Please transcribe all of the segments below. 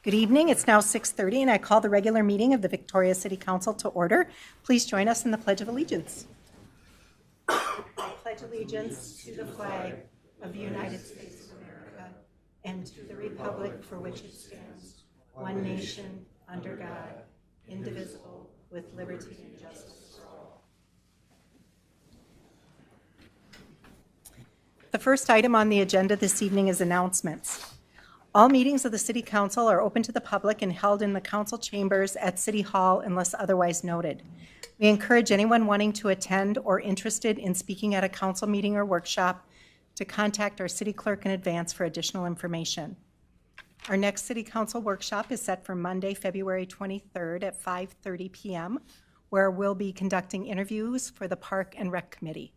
Good evening. It's now 6:30, and I call the regular meeting of the Victoria City Council to order. Please join us in the Pledge of Allegiance. I pledge allegiance to the flag of the United States of America and to the republic for which it stands, one nation, under God, indivisible, with liberty and justice for all. The first item on the agenda this evening is announcements. All meetings of the City Council are open to the public and held in the council chambers at City Hall unless otherwise noted. We encourage anyone wanting to attend or interested in speaking at a council meeting or workshop to contact our city clerk in advance for additional information. Our next City Council workshop is set for Monday, February 23rd at 5:30 p.m., where we'll be conducting interviews for the Park and Rec Committee.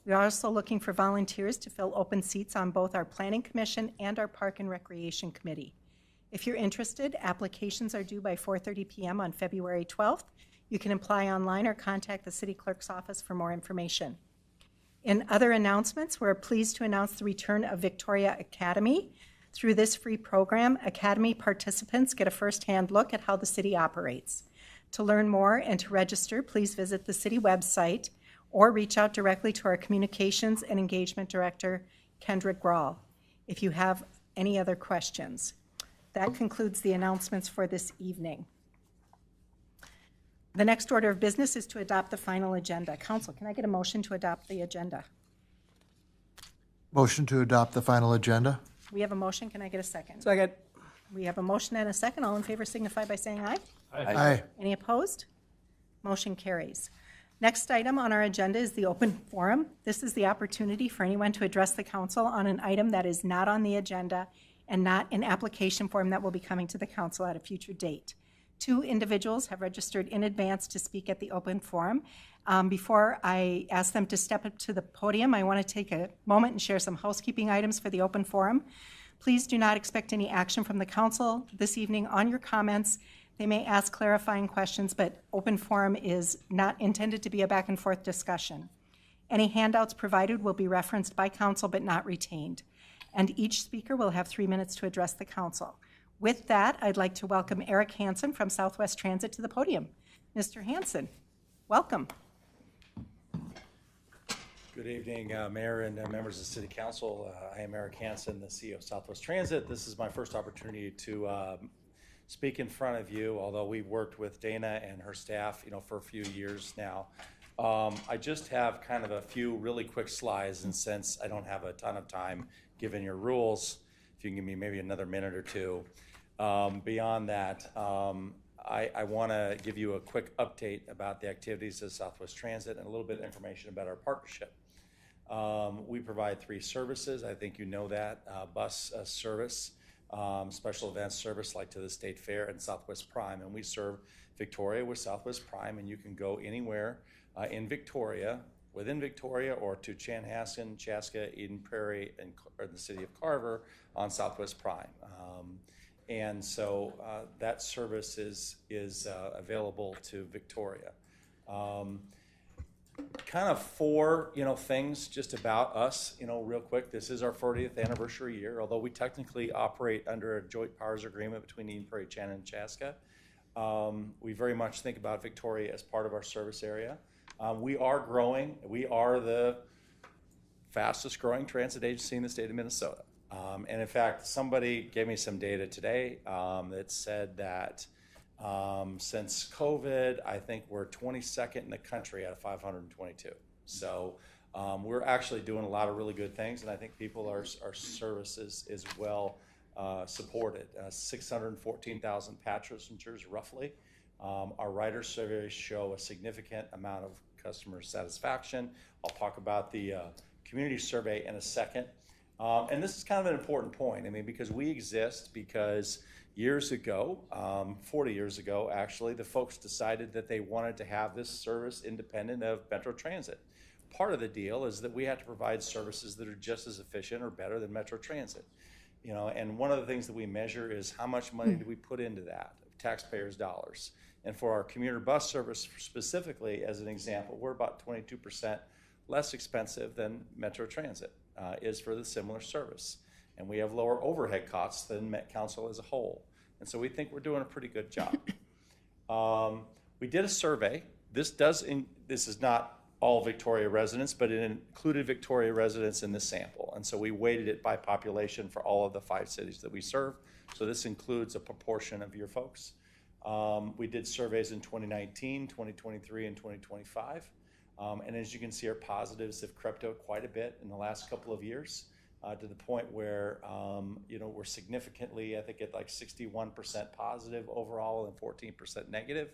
We are also looking for volunteers to fill open seats on both our Planning Commission and our Park and Recreation Committee. If you're interested, applications are due by 4:30 p.m. on February 12th. You can apply online or contact the City Clerk's office for more information. In other announcements, we're pleased to announce the return of Victoria Academy. Through this free program, Academy participants get a first-hand look at how the city operates. To learn more and to register, please visit the city website or reach out directly to our Communications and Engagement Director, Kendrick Grawl, if you have any other questions. That concludes the announcements for this evening. The next order of business is to adopt the final agenda. Council, can I get a motion to adopt the agenda? Motion to adopt the final agenda. We have a motion. Can I get a second? Second. We have a motion and a second. All in favor signify by saying aye. Aye. Any opposed? Motion carries. Next item on our agenda is the open forum. This is the opportunity for anyone to address the council on an item that is not on the agenda and not an application form that will be coming to the council at a future date. 2 individuals have registered in advance to speak at the open forum. Before I ask them to step up to the podium, I want to take a moment and share some housekeeping items for the open forum. Please do not expect any action from the council this evening on your comments. They may ask clarifying questions, but open forum is not intended to be a back and forth discussion. Any handouts provided will be referenced by council but not retained. And each speaker will have 3 minutes to address the council. With that, I'd like to welcome Eric Hansen from Southwest Transit to the podium. Mr. Hansen, welcome. Good evening, Mayor and members of the City Council. I am Eric Hansen, the CEO of Southwest Transit. This is my first opportunity to speak in front of you, although we've worked with Dana and her staff, for a few years now. I just have kind of a few really quick slides, and since I don't have a ton of time given your rules, if you can give me maybe another minute or two. Beyond that, I want to give you a quick update about the activities of Southwest Transit and a little bit of information about our partnership. We provide 3 services. I think you know that. Bus service, special events service like to the State Fair and Southwest Prime, and we serve Victoria with Southwest Prime, and you can go anywhere in Victoria, within Victoria, or to Chanhassen, Chaska, Eden Prairie, or the city of Carver on Southwest Prime. And so that service is available to Victoria. Kind of 4, things just about us, real quick. This is our 40th anniversary year, although we technically operate under a joint powers agreement between Eden Prairie, Chan, and Chaska. We very much think about Victoria as part of our service area. We are growing. We are the fastest growing transit agency in the state of Minnesota. And in fact, somebody gave me some data today that said that since COVID, I think we're 22nd in the country out of 522. So we're actually doing a lot of really good things, and I think our service is well supported. 614,000 passengers roughly. Our rider surveys show a significant amount of customer satisfaction. I'll talk about the community survey in a second. And this is kind of an important point. Because we exist because years ago, 40 years ago, actually, the folks decided that they wanted to have this service independent of Metro Transit. Part of the deal is that we have to provide services that are just as efficient or better than Metro Transit. And one of the things that we measure is how much money do we put into that, taxpayers' dollars. And for our commuter bus service specifically, as an example, we're about 22% less expensive than Metro Transit is for the similar service. And we have lower overhead costs than Met Council as a whole. And so we think we're doing a pretty good job. We did a survey. This is not all Victoria residents, but it included Victoria residents in the sample. And so we weighted it by population for all of the 5 cities that we serve. So this includes a proportion of your folks. We did surveys in 2019, 2023, and 2025. And as you can see, our positives have crept out quite a bit in the last couple of years, to the point where, we're significantly, I think, at like 61% positive overall and 14% negative.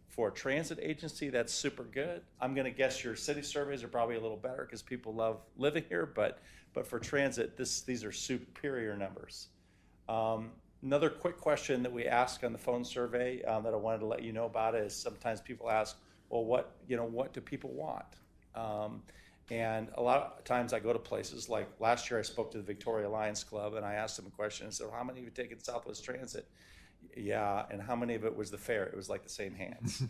For a transit agency, that's super good. I'm going to guess your city surveys are probably a little better because people love living here, but for transit, these are superior numbers. Another quick question that we ask on the phone survey that I wanted to let you know about is sometimes people ask, well, what do people want? And a lot of times I go to places like last year I spoke to the Victoria Lions Club and I asked them a question and said, well, how many of you taken Southwest Transit? Yeah, and how many of it was the fare? It was like the same hands,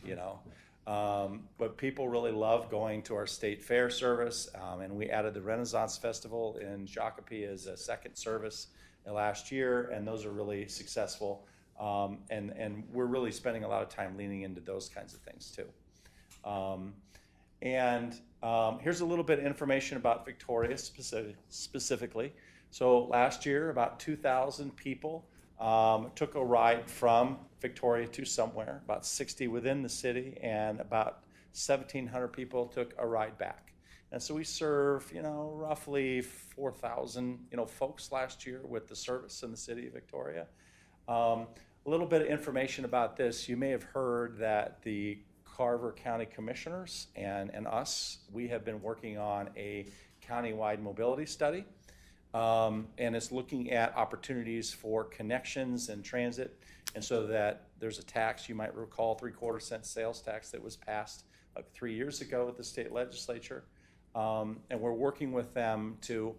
But people really love going to our state fair service, and we added the Renaissance Festival in Shakopee as a second service last year, and those are really successful. And we're really spending a lot of time leaning into those kinds of things too. Here's a little bit of information about Victoria specifically. So last year, about 2,000 people took a ride from Victoria to somewhere, about 60 within the city, and about 1,700 people took a ride back. And so we serve, roughly 4,000, folks last year with the service in the city of Victoria. A little bit of information about this. You may have heard that the Carver County Commissioners and us, we have been working on a countywide mobility study. And it's looking at opportunities for connections and transit. And so that there's a tax, you might recall, 3/4 cent sales tax that was passed like 3 years ago at the state legislature. And we're working with them to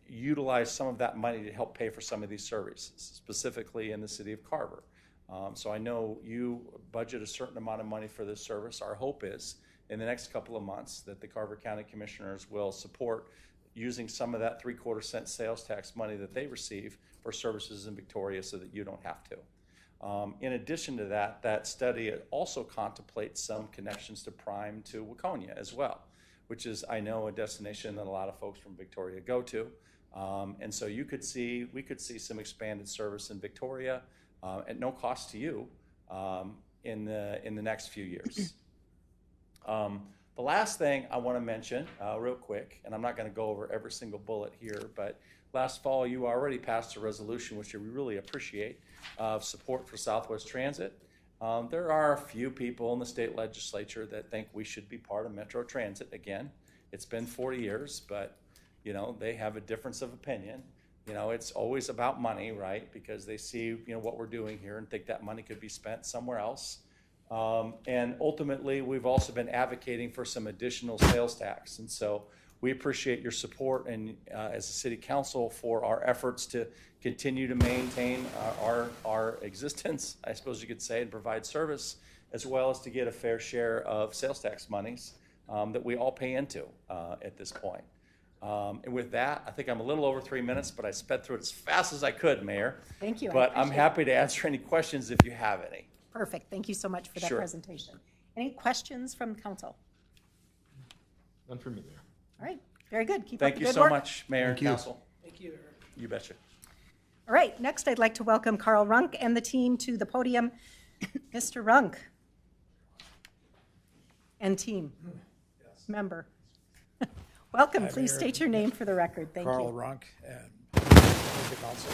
utilize some of that money to help pay for some of these services, specifically in the city of Carver. So I know you budget a certain amount of money for this service. Our hope is in the next couple of months that the Carver County Commissioners will support using some of that 3/4 cent sales tax money that they receive for services in Victoria so that you don't have to. In addition to that, that study also contemplates some connections to Prime to Waconia as well, which is, I know, a destination that a lot of folks from Victoria go to. And so we could see some expanded service in Victoria at no cost to you in the next few years. The last thing I want to mention real quick, and I'm not going to go over every single bullet here, but last fall you already passed a resolution, which we really appreciate, of support for Southwest Transit. There are a few people in the state legislature that think we should be part of Metro Transit again. It's been 40 years, but they have a difference of opinion. It's always about money, right? Because they see what we're doing here and think that money could be spent somewhere else. And ultimately, we've also been advocating for some additional sales tax. And so we appreciate your support and as a city council for our efforts to continue to maintain our existence, I suppose you could say, and provide service, as well as to get a fair share of sales tax monies that we all pay into at this point. And with that, I think I'm a little over 3 minutes, but I sped through it as fast as I could, Mayor. Thank you. But I'm happy to answer any questions if you have any. Perfect. Thank you so much for that Sure. presentation. Any questions from council? None for me, Mayor. All right. Very good. Keep up Thank the you good so work. much, Mayor and Thank you. Council. Thank you. You betcha. All right. Next, I'd like to welcome Carl Runk and the team to the podium. Mr. Runk. And team. Member. Welcome. Hi, Please Mayor. state your name for the record. Thank Carl you. Runk and the council.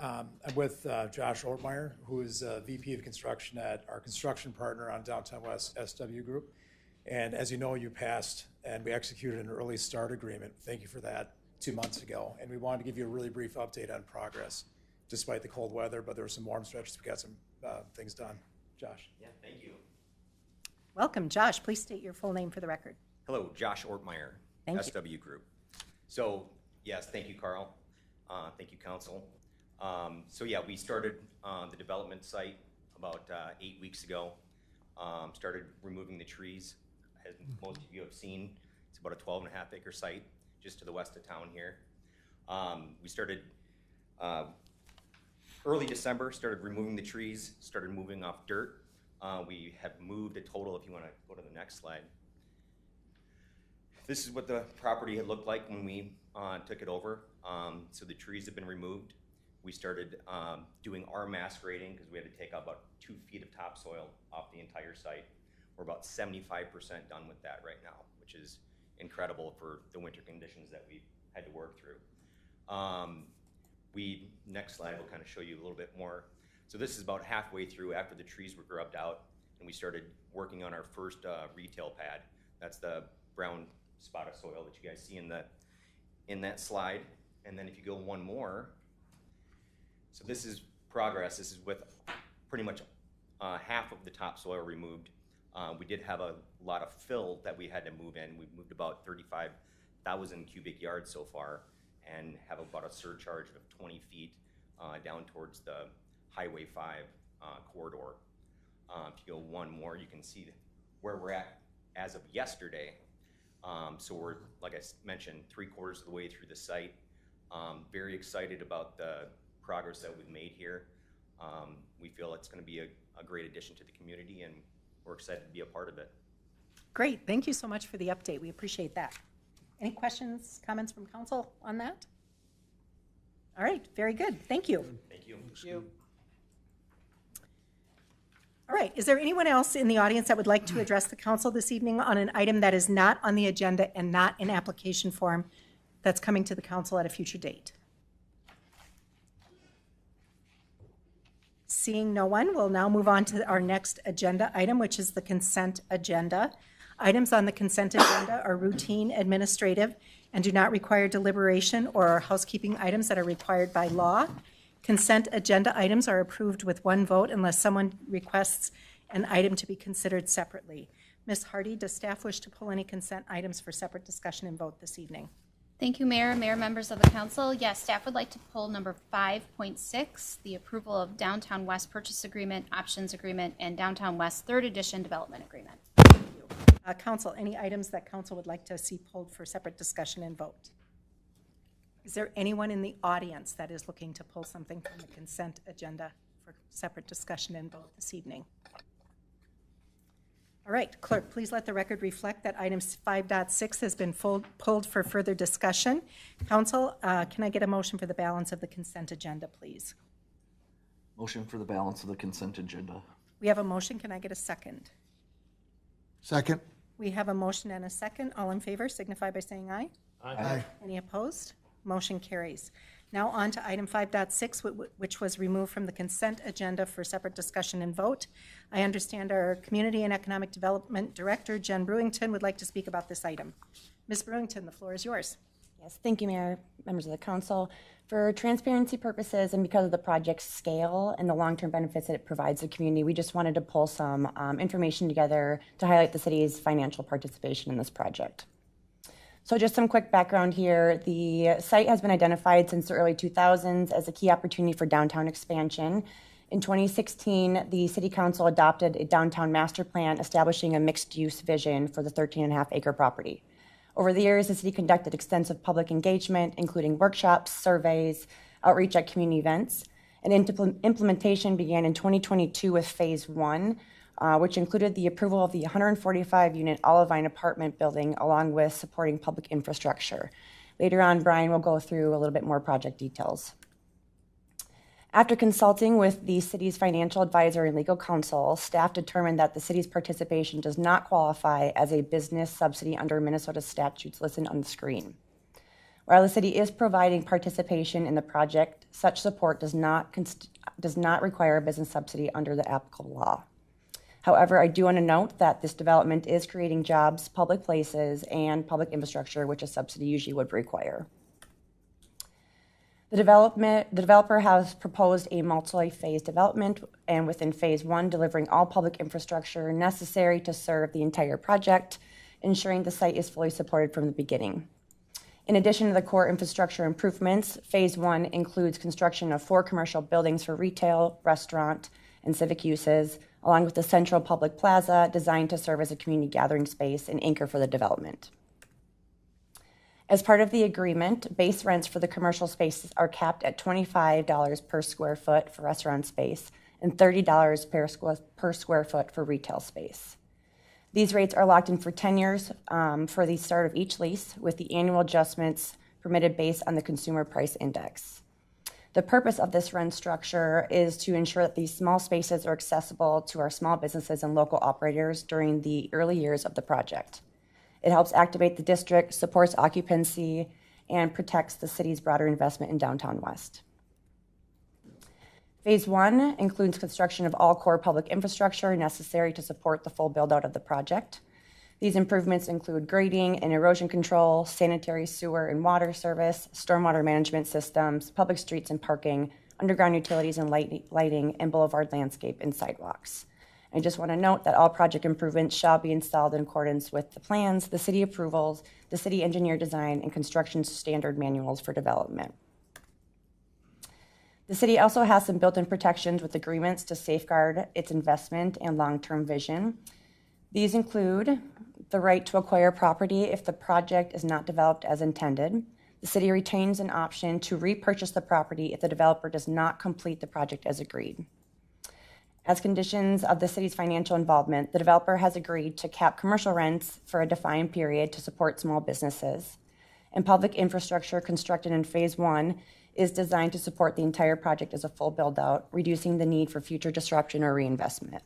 I'm with Josh Ortmeyer, who is VP of Construction at our construction partner on Downtown West, SW Group. And as you know, you passed and we executed an early start agreement. Thank you for that 2 months ago. And we wanted to give you a really brief update on progress, despite the cold weather, but there were some warm stretches. We got some things done. Josh. Yeah, thank you. Welcome. Josh, please state your full name for the record. Hello, Josh Ortmeyer, Thank you. SW Group. So, yes, thank you, Carl. Thank you, Council. So yeah, we started the development site about 8 weeks ago. Started removing the trees. As most of you have seen, it's about a 12.5 acre site just to the west of town here. We started early December, started removing the trees, started moving off dirt. We have moved a total, if you want to go to the next slide. This is what the property had looked like when we took it over. So the trees have been removed. We started doing our mass grading because we had to take out about 2 feet of topsoil off the entire site. We're about 75% done with that right now, which is incredible for the winter conditions that we've had to work through. Next slide will kind of show you a little bit more. So this is about halfway through after the trees were grubbed out, and we started working on our first retail pad. That's the brown spot of soil that you guys see in that slide. And then if you go one more, so this is progress. This is with pretty much half of the topsoil removed. We did have a lot of fill that we had to move in. We've moved about 35,000 cubic yards so far and have about a surcharge of 20 feet down towards the Highway 5 corridor. If you go one more, you can see where we're at as of yesterday. So we're, like I mentioned, 3/4 of the way through the site. Very excited about the progress that we've made here. We feel it's going to be a great addition to the community, and we're excited to be a part of it. Great, thank you so much for the update. We appreciate that. Any questions, comments from council on that? All right, very good, thank you. Thank you. All right, is there anyone else in the audience that would like to address the council this evening on an item that is not on the agenda and not in application form that's coming to the council at a future date? Seeing no one, we'll now move on to our next agenda item, which is the consent agenda. Items on the consent agenda are routine, administrative, and do not require deliberation or are housekeeping items that are required by law. Consent agenda items are approved with one vote unless someone requests an item to be considered separately. Ms. Hardy, does staff wish to pull any consent items for separate discussion and vote this evening? Thank you, Mayor. Mayor, members of the council. Yes, staff would like to pull number 5.6, the approval of Downtown West Purchase Agreement, Options Agreement, and Downtown West 3rd Edition Development Agreement. Council, any items that council would like to see pulled for separate discussion and vote? Is there anyone in the audience that is looking to pull something from the consent agenda for separate discussion and vote this evening? All right, clerk, please let the record reflect that item 5.6 has been pulled for further discussion. Council, can I get a motion for the balance of the consent agenda, please? Motion for the balance of the consent agenda. We have a motion. Can I get a second? Second. We have a motion and a second. All in favor signify by saying aye. Aye. Any opposed? Motion carries. Now on to item 5.6, which was removed from the consent agenda for separate discussion and vote. I understand our Community and Economic Development Director, Jen Brewington, would like to speak about this item. Ms. Brewington, the floor is yours. Yes, thank you, Mayor, members of the council. For transparency purposes and because of the project's scale and the long-term benefits that it provides the community, we just wanted to pull some information together to highlight the city's financial participation in this project. So just some quick background here. The site has been identified since the early 2000s as a key opportunity for downtown expansion. In 2016, the City Council adopted a downtown master plan establishing a mixed-use vision for the 13.5-acre property. Over the years, the city conducted extensive public engagement, including workshops, surveys, outreach at community events, and implementation began in 2022 with Phase 1, which included the approval of the 145-unit Olivine apartment building along with supporting public infrastructure. Later on, Brian will go through a little bit more project details. After consulting with the city's financial advisor and legal counsel, staff determined that the city's participation does not qualify as a business subsidy under Minnesota statutes listed on the screen. While the city is providing participation in the project, such support does not require a business subsidy under the applicable law. However, I do want to note that this development is creating jobs, public places, and public infrastructure, which a subsidy usually would require. The developer has proposed a multi-phase development, and within Phase 1, delivering all public infrastructure necessary to serve the entire project, ensuring the site is fully supported from the beginning. In addition to the core infrastructure improvements, Phase 1 includes construction of 4 commercial buildings for retail, restaurant, and civic uses, along with the central public plaza designed to serve as a community gathering space and anchor for the development. As part of the agreement, base rents for the commercial spaces are capped at $25 per square foot for restaurant space and $30 per square foot for retail space. These rates are locked in for 10 years for the start of each lease, with the annual adjustments permitted based on the consumer price index. The purpose of this rent structure is to ensure that these small spaces are accessible to our small businesses and local operators during the early years of the project. It helps activate the district, supports occupancy, and protects the city's broader investment in downtown West. Phase 1 includes construction of all core public infrastructure necessary to support the full build-out of the project. These improvements include grading and erosion control, sanitary sewer and water service, stormwater management systems, public streets and parking, underground utilities and lighting, and boulevard landscape and sidewalks. I just want to note that all project improvements shall be installed in accordance with the plans, the city approvals, the city engineer design, and construction standard manuals for development. The city also has some built-in protections with agreements to safeguard its investment and long-term vision. These include the right to acquire property if the project is not developed as intended. The city retains an option to repurchase the property if the developer does not complete the project as agreed. As conditions of the city's financial involvement, the developer has agreed to cap commercial rents for a defined period to support small businesses. And public infrastructure constructed in Phase 1 is designed to support the entire project as a full build-out, reducing the need for future disruption or reinvestment.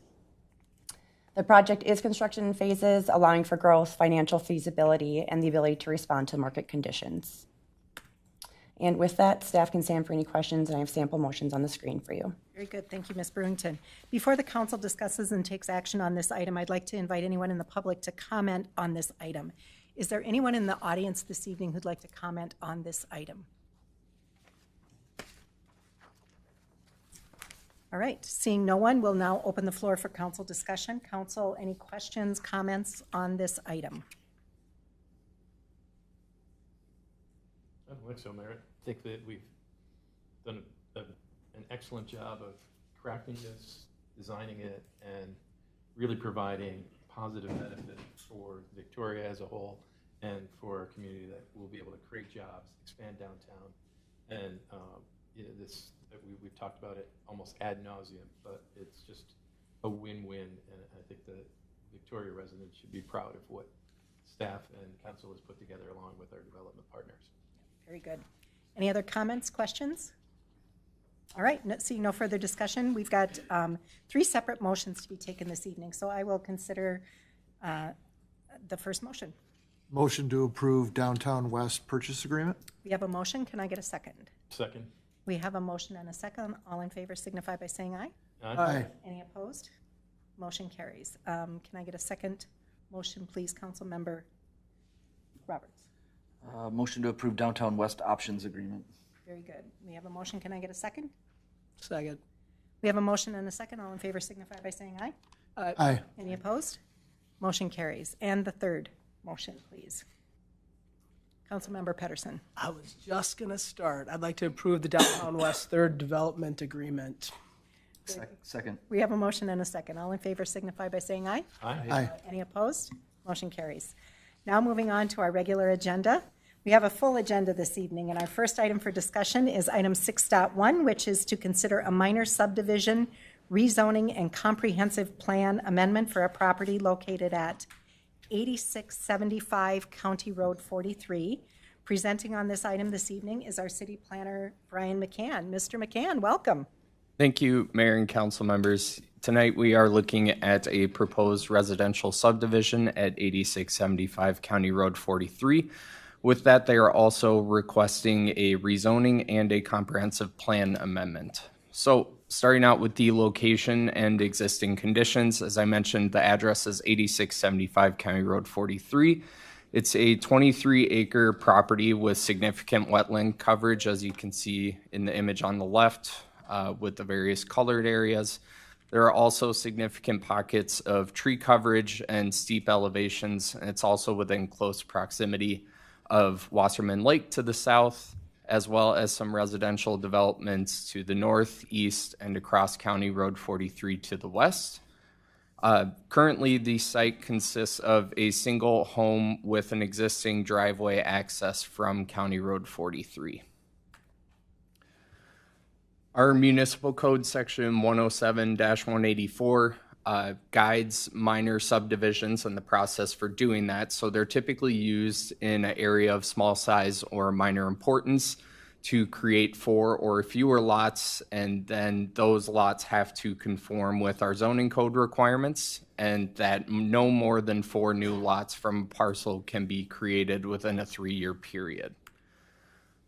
The project is constructed in phases, allowing for growth, financial feasibility, and the ability to respond to market conditions. And with that, staff can stand for any questions, and I have sample motions on the screen for you. Very good. Thank you, Ms. Brewington. Before the council discusses and takes action on this item, I'd like to invite anyone in the public to comment on this item. Is there anyone in the audience this evening who'd like to comment on this item? All right, seeing no one, we'll now open the floor for council discussion. Council, any questions, comments on this item? I don't think so, Mayor. I think that we've done an excellent job of crafting this, designing it, and really providing positive benefit for Victoria as a whole and for a community that will be able to create jobs, expand downtown, and we've talked about it almost ad nauseum, but it's just a win-win, and I think the Victoria residents should be proud of what staff and council has put together along with our development partners. Very good. Any other comments, questions? All right, seeing no further discussion, we've got 3 separate motions to be taken this evening, so I will consider the first motion. Motion to approve Downtown West purchase agreement? We have a motion. Can I get a second? Second. We have a motion and a second. All in favor signify by saying aye. Aye. Any opposed? Motion carries. Can I get a second motion, please, Council Member Roberts? Motion to approve Downtown West options agreement. Very good. We have a motion. Can I get a second? Second. We have a motion and a second. All in favor signify by saying aye. Aye. Any opposed? Motion carries. And the third motion, please. Councilmember Pedersen. I was just going to start. I'd like to approve the Downtown West Third Development Agreement. Second. We have a motion and a second. All in favor signify by saying aye. Aye. Aye. Any opposed? Motion carries. Now moving on to our regular agenda. We have a full agenda this evening, and our first item for discussion is item 6.1, which is to consider a minor subdivision, rezoning, and comprehensive plan amendment for a property located at 8675 County Road 43. Presenting on this item this evening is our city planner, Brian McCann. Mr. McCann, welcome. Thank you, Mayor and council members. Tonight we are looking at a proposed residential subdivision at 8675 County Road 43. With that, they are also requesting a rezoning and a comprehensive plan amendment. So starting out with the location and existing conditions, as I mentioned, the address is 8675 County Road 43. It's a 23-acre property with significant wetland coverage, as you can see in the image on the left, with the various colored areas. There are also significant pockets of tree coverage and steep elevations, and it's also within close proximity of Wasserman Lake to the south, as well as some residential developments to the north, east, and across County Road 43 to the west. Currently, the site consists of a single home with an existing driveway access from County Road 43. Our municipal code section 107-184 guides minor subdivisions and the process for doing that. So they're typically used in an area of small size or minor importance to create 4 or fewer lots, and then those lots have to conform with our zoning code requirements, and that no more than 4 new lots from a parcel can be created within a 3-year period.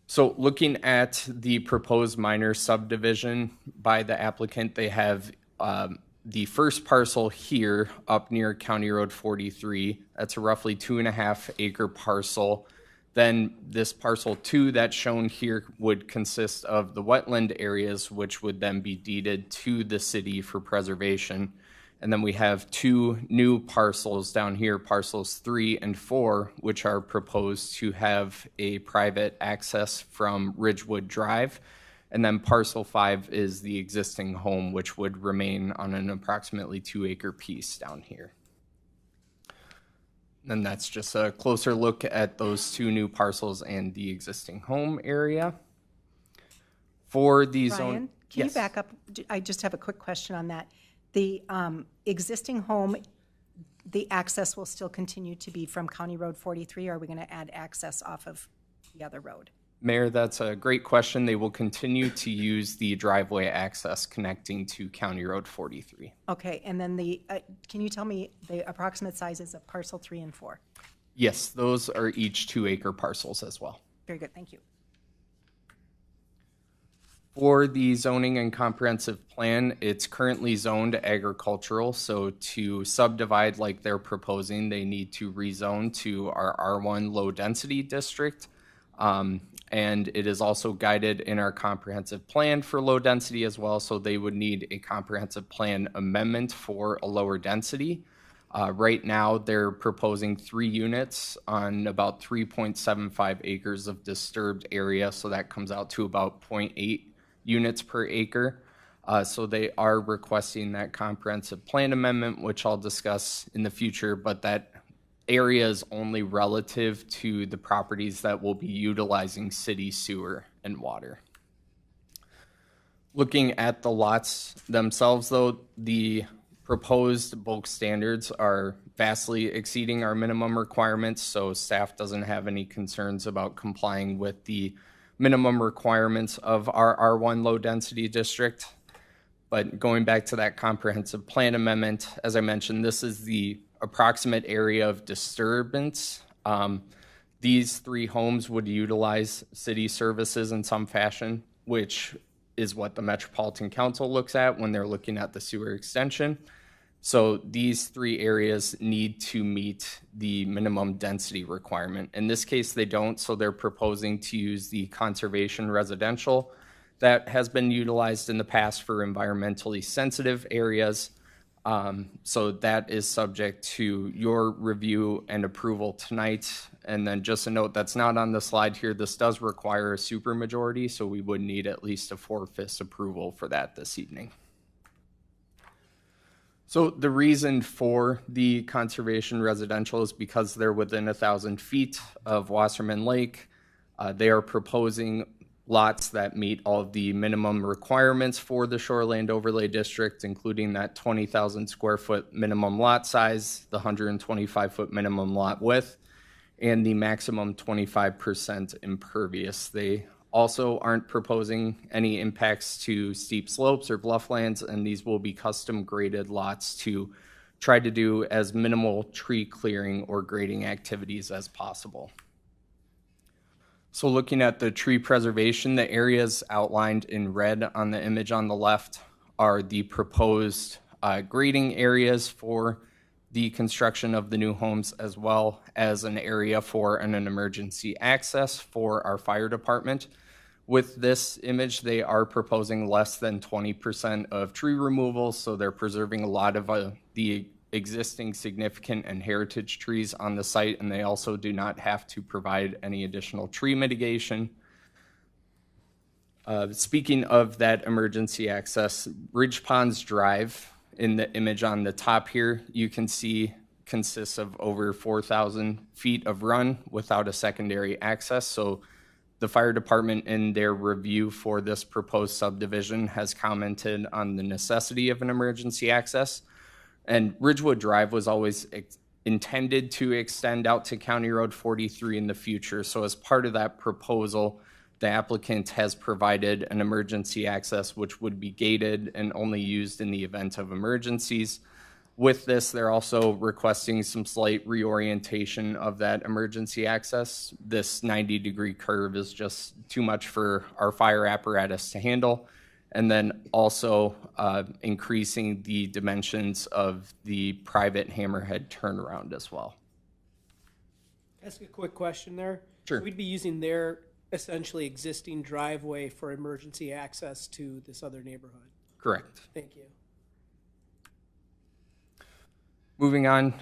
So looking at the proposed minor subdivision by the applicant, they have the first parcel here up near County Road 43. That's a roughly 2.5 acre parcel. Then this parcel 2 that's shown here would consist of the wetland areas, which would then be deeded to the city for preservation. And then we have 2 new parcels down here, parcels 3 and 4, which are proposed to have a private access from Ridgewood Drive. And then parcel 5 is the existing home, which would remain on an approximately 2 acre piece down here. And that's just a closer look at those 2 new parcels and the existing home area. For the zone, Ryan, can you back up? I just have a quick question on that. The existing home, the access will still continue to be from County Road 43, or are we going to add access off of the other road? Mayor, that's a great question. They will continue to use the driveway access connecting to County Road 43. Okay, and then can you tell me the approximate sizes of parcel 3 and 4? Yes, those are each 2 acre parcels as well. Very good, thank you. For the zoning and comprehensive plan, it's currently zoned agricultural, so to subdivide like they're proposing, they need to rezone to our R1 low density district. And it is also guided in our comprehensive plan for low density as well, so they would need a comprehensive plan amendment for a lower density. Right now, they're proposing 3 units on about 3.75 acres of disturbed area, so that comes out to about 0.8 units per acre. So they are requesting that comprehensive plan amendment, which I'll discuss in the future, but that area is only relative to the properties that will be utilizing city sewer and water. Looking at the lots themselves, though, the proposed bulk standards are vastly exceeding our minimum requirements, so staff doesn't have any concerns about complying with the minimum requirements of our R1 low density district. But going back to that comprehensive plan amendment, as I mentioned, this is the approximate area of disturbance. These 3 homes would utilize city services in some fashion, which is what the Metropolitan Council looks at when they're looking at the sewer extension. So these 3 areas need to meet the minimum density requirement. In this case, they don't, so they're proposing to use the conservation residential that has been utilized in the past for environmentally sensitive areas. So that is subject to your review and approval tonight. And then just a note that's not on the slide here, this does require a supermajority, so we would need at least a 4/5 approval for that this evening. So the reason for the conservation residential is because they're within 1,000 feet of Wasserman Lake. They are proposing lots that meet all of the minimum requirements for the Shoreland Overlay District, including that 20,000 square foot minimum lot size, the 125 foot minimum lot width, and the maximum 25% impervious. They also aren't proposing any impacts to steep slopes or blufflands, and these will be custom graded lots to try to do as minimal tree clearing or grading activities as possible. So looking at the tree preservation, the areas outlined in red on the image on the left are the proposed grading areas for the construction of the new homes, as well as an area for an emergency access for our fire department. With this image, they are proposing less than 20% of tree removal, so they're preserving a lot of the existing significant and heritage trees on the site, and they also do not have to provide any additional tree mitigation. Speaking of that emergency access, Ridge Ponds Drive in the image on the top here, you can see consists of over 4,000 feet of run without a secondary access. So the fire department in their review for this proposed subdivision has commented on the necessity of an emergency access. And Ridgewood Drive was always intended to extend out to County Road 43 in the future. So as part of that proposal, the applicant has provided an emergency access which would be gated and only used in the event of emergencies. With this, they're also requesting some slight reorientation of that emergency access. This 90-degree curve is just too much for our fire apparatus to handle. And then also increasing the dimensions of the private hammerhead turnaround as well. Ask a quick question there. Sure. So we'd be using their essentially existing driveway for emergency access to this other neighborhood. Correct. Thank you. Moving on,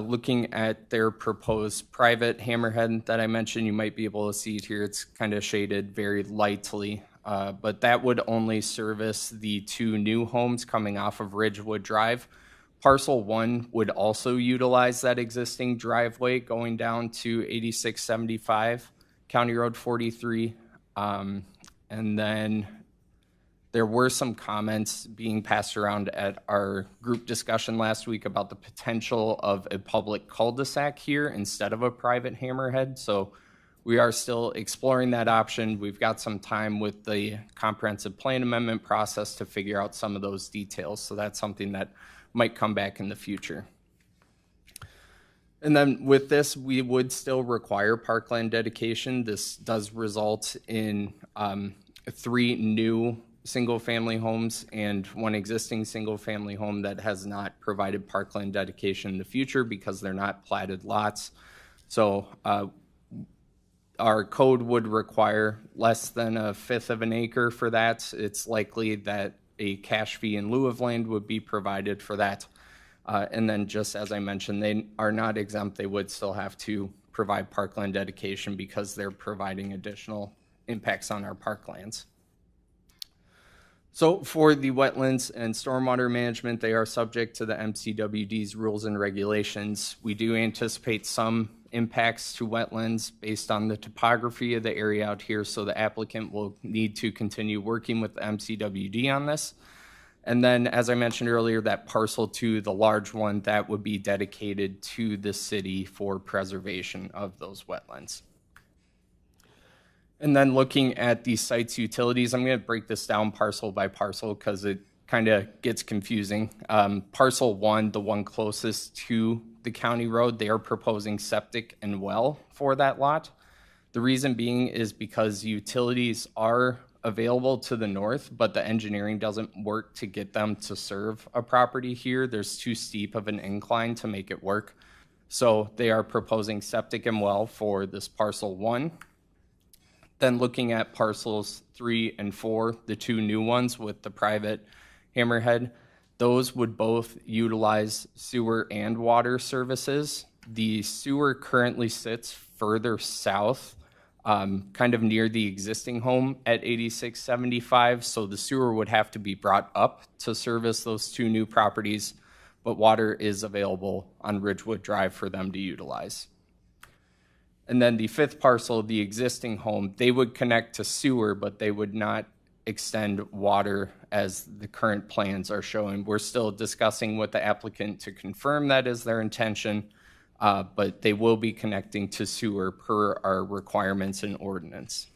looking at their proposed private hammerhead that I mentioned, you might be able to see it here. It's kind of shaded very lightly, but that would only service the 2 new homes coming off of Ridgewood Drive. Parcel 1 would also utilize that existing driveway going down to 8675 County Road 43. And then there were some comments being passed around at our group discussion last week about the potential of a public cul-de-sac here instead of a private hammerhead. So we are still exploring that option. We've got some time with the comprehensive plan amendment process to figure out some of those details. So that's something that might come back in the future. And then with this, we would still require parkland dedication. This does result in 3 new single-family homes and 1 existing single-family home that has not provided parkland dedication in the future because they're not platted lots. So our code would require less than 1/5 of an acre for that. It's likely that a cash fee in lieu of land would be provided for that. And then just as I mentioned, they are not exempt. They would still have to provide parkland dedication because they're providing additional impacts on our parklands. So for the wetlands and stormwater management, they are subject to the MCWD's rules and regulations. We do anticipate some impacts to wetlands based on the topography of the area out here, so the applicant will need to continue working with the MCWD on this. And then, as I mentioned earlier, that parcel 2, the large one, that would be dedicated to the city for preservation of those wetlands. And then looking at the site's utilities, I'm going to break this down parcel by parcel because it kind of gets confusing. Parcel 1, the one closest to the county road, they are proposing septic and well for that lot. The reason being is because utilities are available to the north, but the engineering doesn't work to get them to serve a property here. There's too steep of an incline to make it work. So they are proposing septic and well for this parcel 1. Then looking at parcels 3 and 4, the 2 new ones with the private hammerhead, those would both utilize sewer and water services. The sewer currently sits further south, kind of near the existing home at 8675, so the sewer would have to be brought up to service those 2 new properties, but water is available on Ridgewood Drive for them to utilize. And then the 5th parcel, the existing home, they would connect to sewer, but they would not extend water as the current plans are showing. We're still discussing with the applicant to confirm that is their intention, but they will be connecting to sewer per our requirements and ordinance.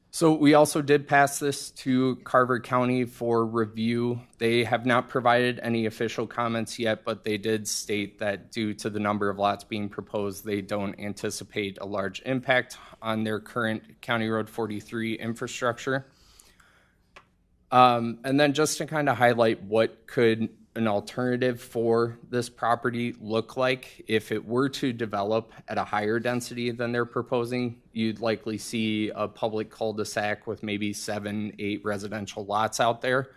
So we also did pass this to Carver County for review. They have not provided any official comments yet, but they did state that due to the number of lots being proposed, they don't anticipate a large impact on their current County Road 43 infrastructure. And then just to kind of highlight what could an alternative for this property look like if it were to develop at a higher density than they're proposing, you'd likely see a public cul-de-sac with maybe 7, 8 residential lots out there.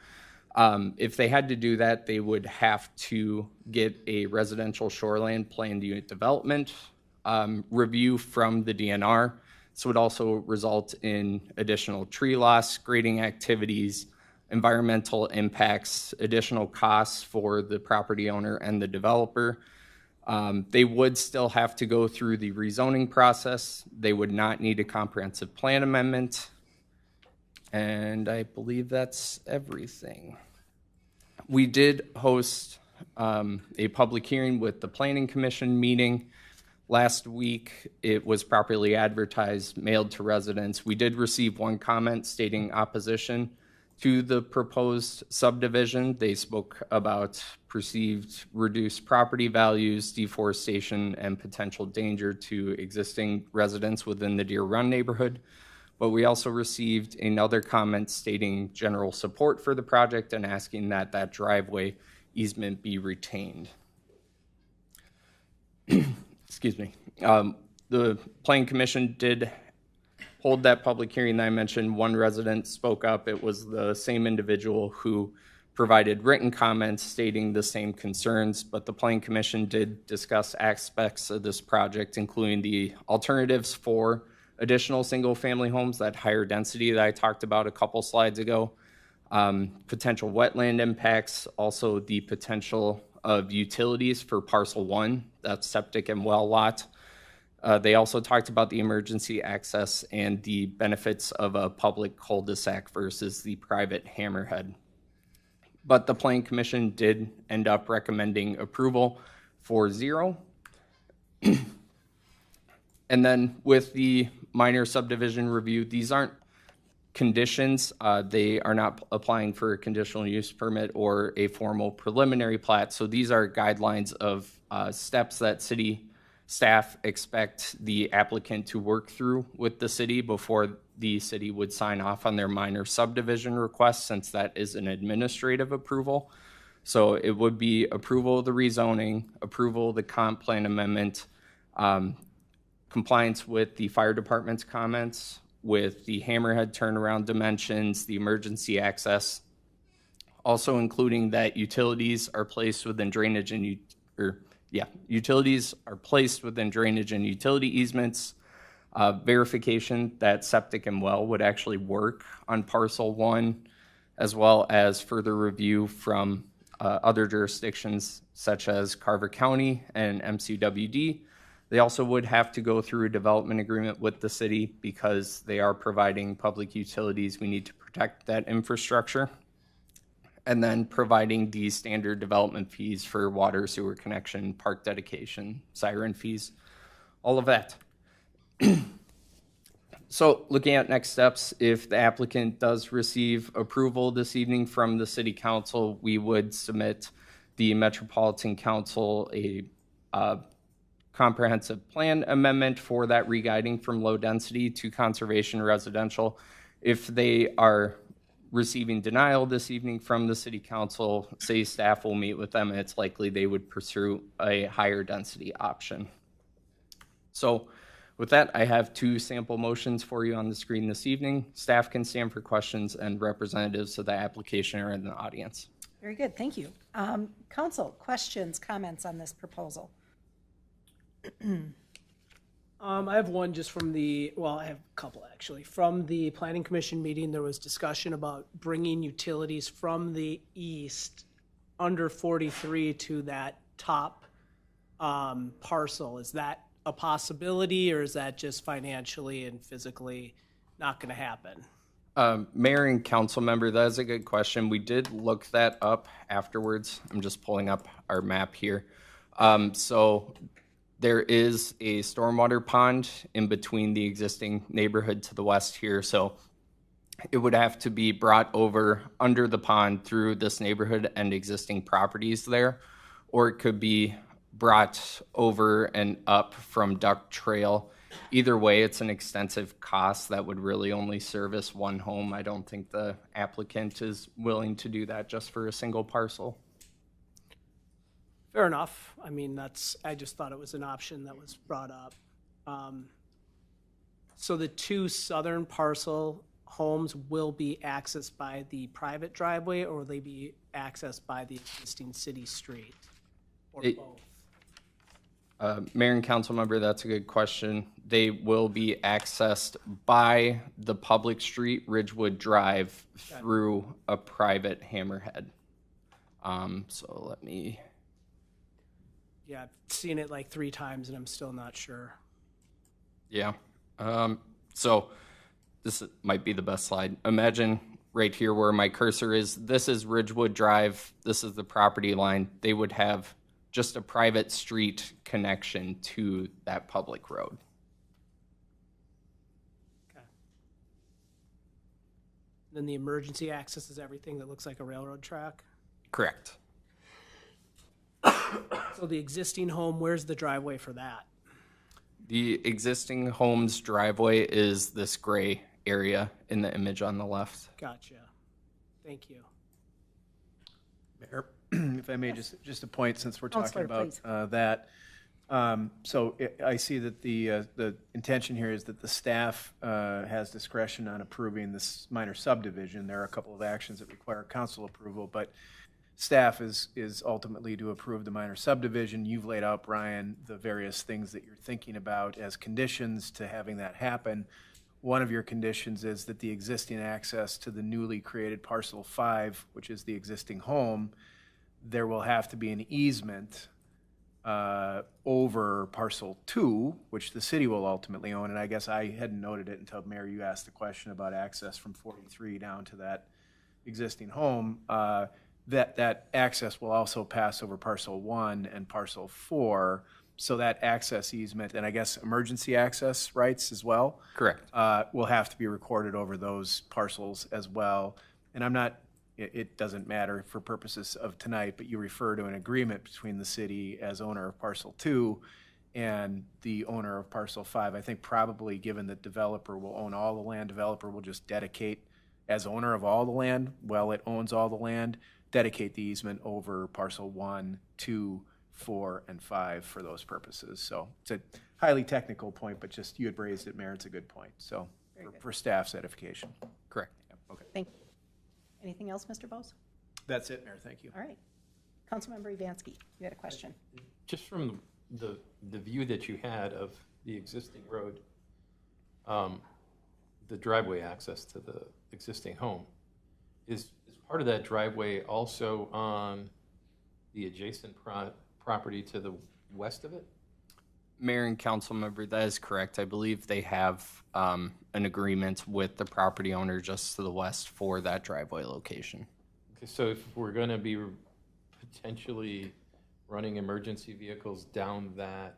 If they had to do that, they would have to get a residential shoreline planned unit development review from the DNR. This would also result in additional tree loss, grading activities, environmental impacts, additional costs for the property owner and the developer. They would still have to go through the rezoning process. They would not need a comprehensive plan amendment. And I believe that's everything. We did host a public hearing with the Planning Commission meeting last week. It was properly advertised, mailed to residents. We did receive one comment stating opposition to the proposed subdivision. They spoke about perceived reduced property values, deforestation, and potential danger to existing residents within the Deer Run neighborhood. But we also received another comment stating general support for the project and asking that that driveway easement be retained. Excuse me. The Planning Commission did hold that public hearing that I mentioned. One resident spoke up. It was the same individual who provided written comments stating the same concerns, but the Planning Commission did discuss aspects of this project, including the alternatives for additional single-family homes, that higher density that I talked about a couple slides ago, potential wetland impacts, also the potential of utilities for parcel 1, that's septic and well lot. They also talked about the emergency access and the benefits of a public cul-de-sac versus the private hammerhead. But the Planning Commission did end up recommending approval 4-0. And then with the minor subdivision review, these aren't conditions. They are not applying for a conditional use permit or a formal preliminary plat. So these are guidelines of steps that city staff expect the applicant to work through with the city before the city would sign off on their minor subdivision request, since that is an administrative approval. So it would be approval of the rezoning, approval of the comp plan amendment, compliance with the fire department's comments, with the hammerhead turnaround dimensions, the emergency access, also including that utilities are placed within drainage and utilities are placed within drainage and utility easements, verification that septic and well would actually work on parcel 1, as well as further review from other jurisdictions such as Carver County and MCWD. They also would have to go through a development agreement with the city because they are providing public utilities. We need to protect that infrastructure. And then providing the standard development fees for water, sewer connection, park dedication, siren fees, all of that. So looking at next steps, if the applicant does receive approval this evening from the City Council, we would submit the Metropolitan Council a comprehensive plan amendment for that re-guiding from low density to conservation residential. If they are receiving denial this evening from the City Council, city staff will meet with them, and it's likely they would pursue a higher density option. So with that, I have 2 sample motions for you on the screen this evening. Staff can stand for questions, and representatives of the application are in the audience. Very good, thank you. Council, questions, comments on this proposal? I have one just from I have a couple actually. From the Planning Commission meeting, there was discussion about bringing utilities from the east under 43 to that top parcel. Is that a possibility, or is that just financially and physically not going to happen? Mayor and council member, that is a good question. We did look that up afterwards. I'm just pulling up our map here. So there is a stormwater pond in between the existing neighborhood to the west here. So it would have to be brought over under the pond through this neighborhood and existing properties there, or it could be brought over and up from Duck Trail. Either way, it's an extensive cost that would really only service one home. I don't think the applicant is willing to do that just for a single parcel. Fair enough. I mean, I just thought it was an option that was brought up. So the 2 southern parcel homes will be accessed by the private driveway, or will they be accessed by the existing city street, or both? Mayor and council member, that's a good question. They will be accessed by the public street, Ridgewood Drive, through a private hammerhead. So let me, Yeah, I've seen it like 3 times and I'm still not sure. yeah. So this might be the best slide. Imagine right here where my cursor is. This is Ridgewood Drive. This is the property line. They would have just a private street connection to that public road. Okay. Then the emergency access is everything that looks like a railroad track. Correct. So the existing home, where's the driveway for that? The existing home's driveway is this gray area in the image on the left. Gotcha. Thank you. Mayor, if I may, just a point, since we're talking Counselor, about that. So I see that the intention here is that the staff has discretion on approving this minor subdivision. There are a couple of actions that require council approval, but staff is ultimately to approve the minor subdivision. You've laid out, Brian, the various things that you're thinking about as conditions to having that happen. One of your conditions is that the existing access to the newly created parcel 5, which is the existing home, there will have to be an easement over parcel 2, which the city will ultimately own. And I guess I hadn't noted it until, Mayor, you asked the question about access from 43 down to that existing home. That access will also pass over parcel 1 and parcel 4. So that access easement, and I guess emergency access rights as well? Correct. Will have to be recorded over those parcels as well. And I'm not, it doesn't matter for purposes of tonight, but you refer to an agreement between the city as owner of parcel 2 and the owner of parcel 5. I think probably, given that developer will own all the land, developer will just dedicate as owner of all the land, well, it owns all the land, dedicate the easement over parcel 1, 2, 4, and 5 for those purposes. So it's a highly technical point, but just you had raised it, Mayor, it's a good point. So for staff's edification. Correct. Okay. Thank you. Anything else, Mr. Bose? That's it, Mayor. Thank you. All right. Councilmember Evansky, you had a question. Just from the view that you had of the existing road, the driveway access to the existing home, is part of that driveway also on the adjacent property to the west of it? Mayor and council member, that is correct. I believe they have an agreement with the property owner just to the west for that driveway location. Okay, so if we're going to be potentially running emergency vehicles down that,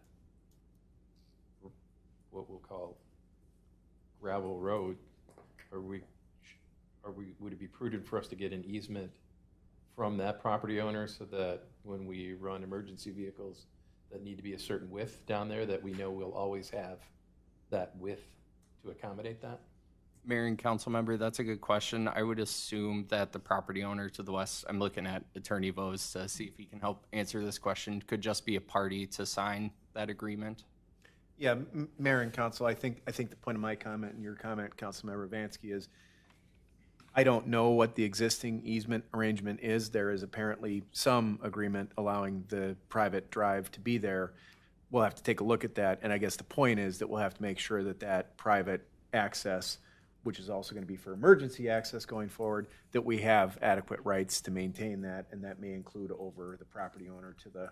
what we'll call gravel road, would it be prudent for us to get an easement from that property owner so that when we run emergency vehicles that need to be a certain width down there, that we know we'll always have that width to accommodate that? Mayor and council member, that's a good question. I would assume that the property owner to the west, I'm looking at Attorney Vose to see if he can help answer this question, could just be a party to sign that agreement. Yeah, Mayor and Council, I think the point of my comment and your comment, Councilmember Vansky, is I don't know what the existing easement arrangement is. There is apparently some agreement allowing the private drive to be there. We'll have to take a look at that, and I guess the point is that we'll have to make sure that that private access, which is also going to be for emergency access going forward, that we have adequate rights to maintain that, and that may include over the property owner to the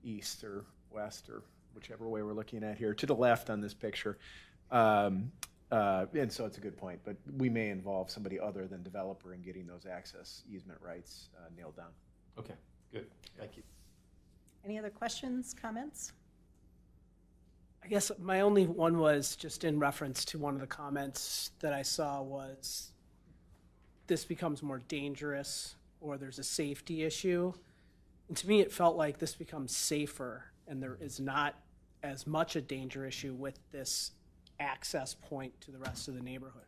east or west or whichever way we're looking at here, to the left on this picture. And so it's a good point, but we may involve somebody other than developer in getting those access easement rights nailed down. Okay, good. Thank you. Any other questions, comments? I guess my only one was just in reference to one of the comments that I saw was this becomes more dangerous or there's a safety issue. And to me, it felt like this becomes safer and there is not as much a danger issue with this access point to the rest of the neighborhood.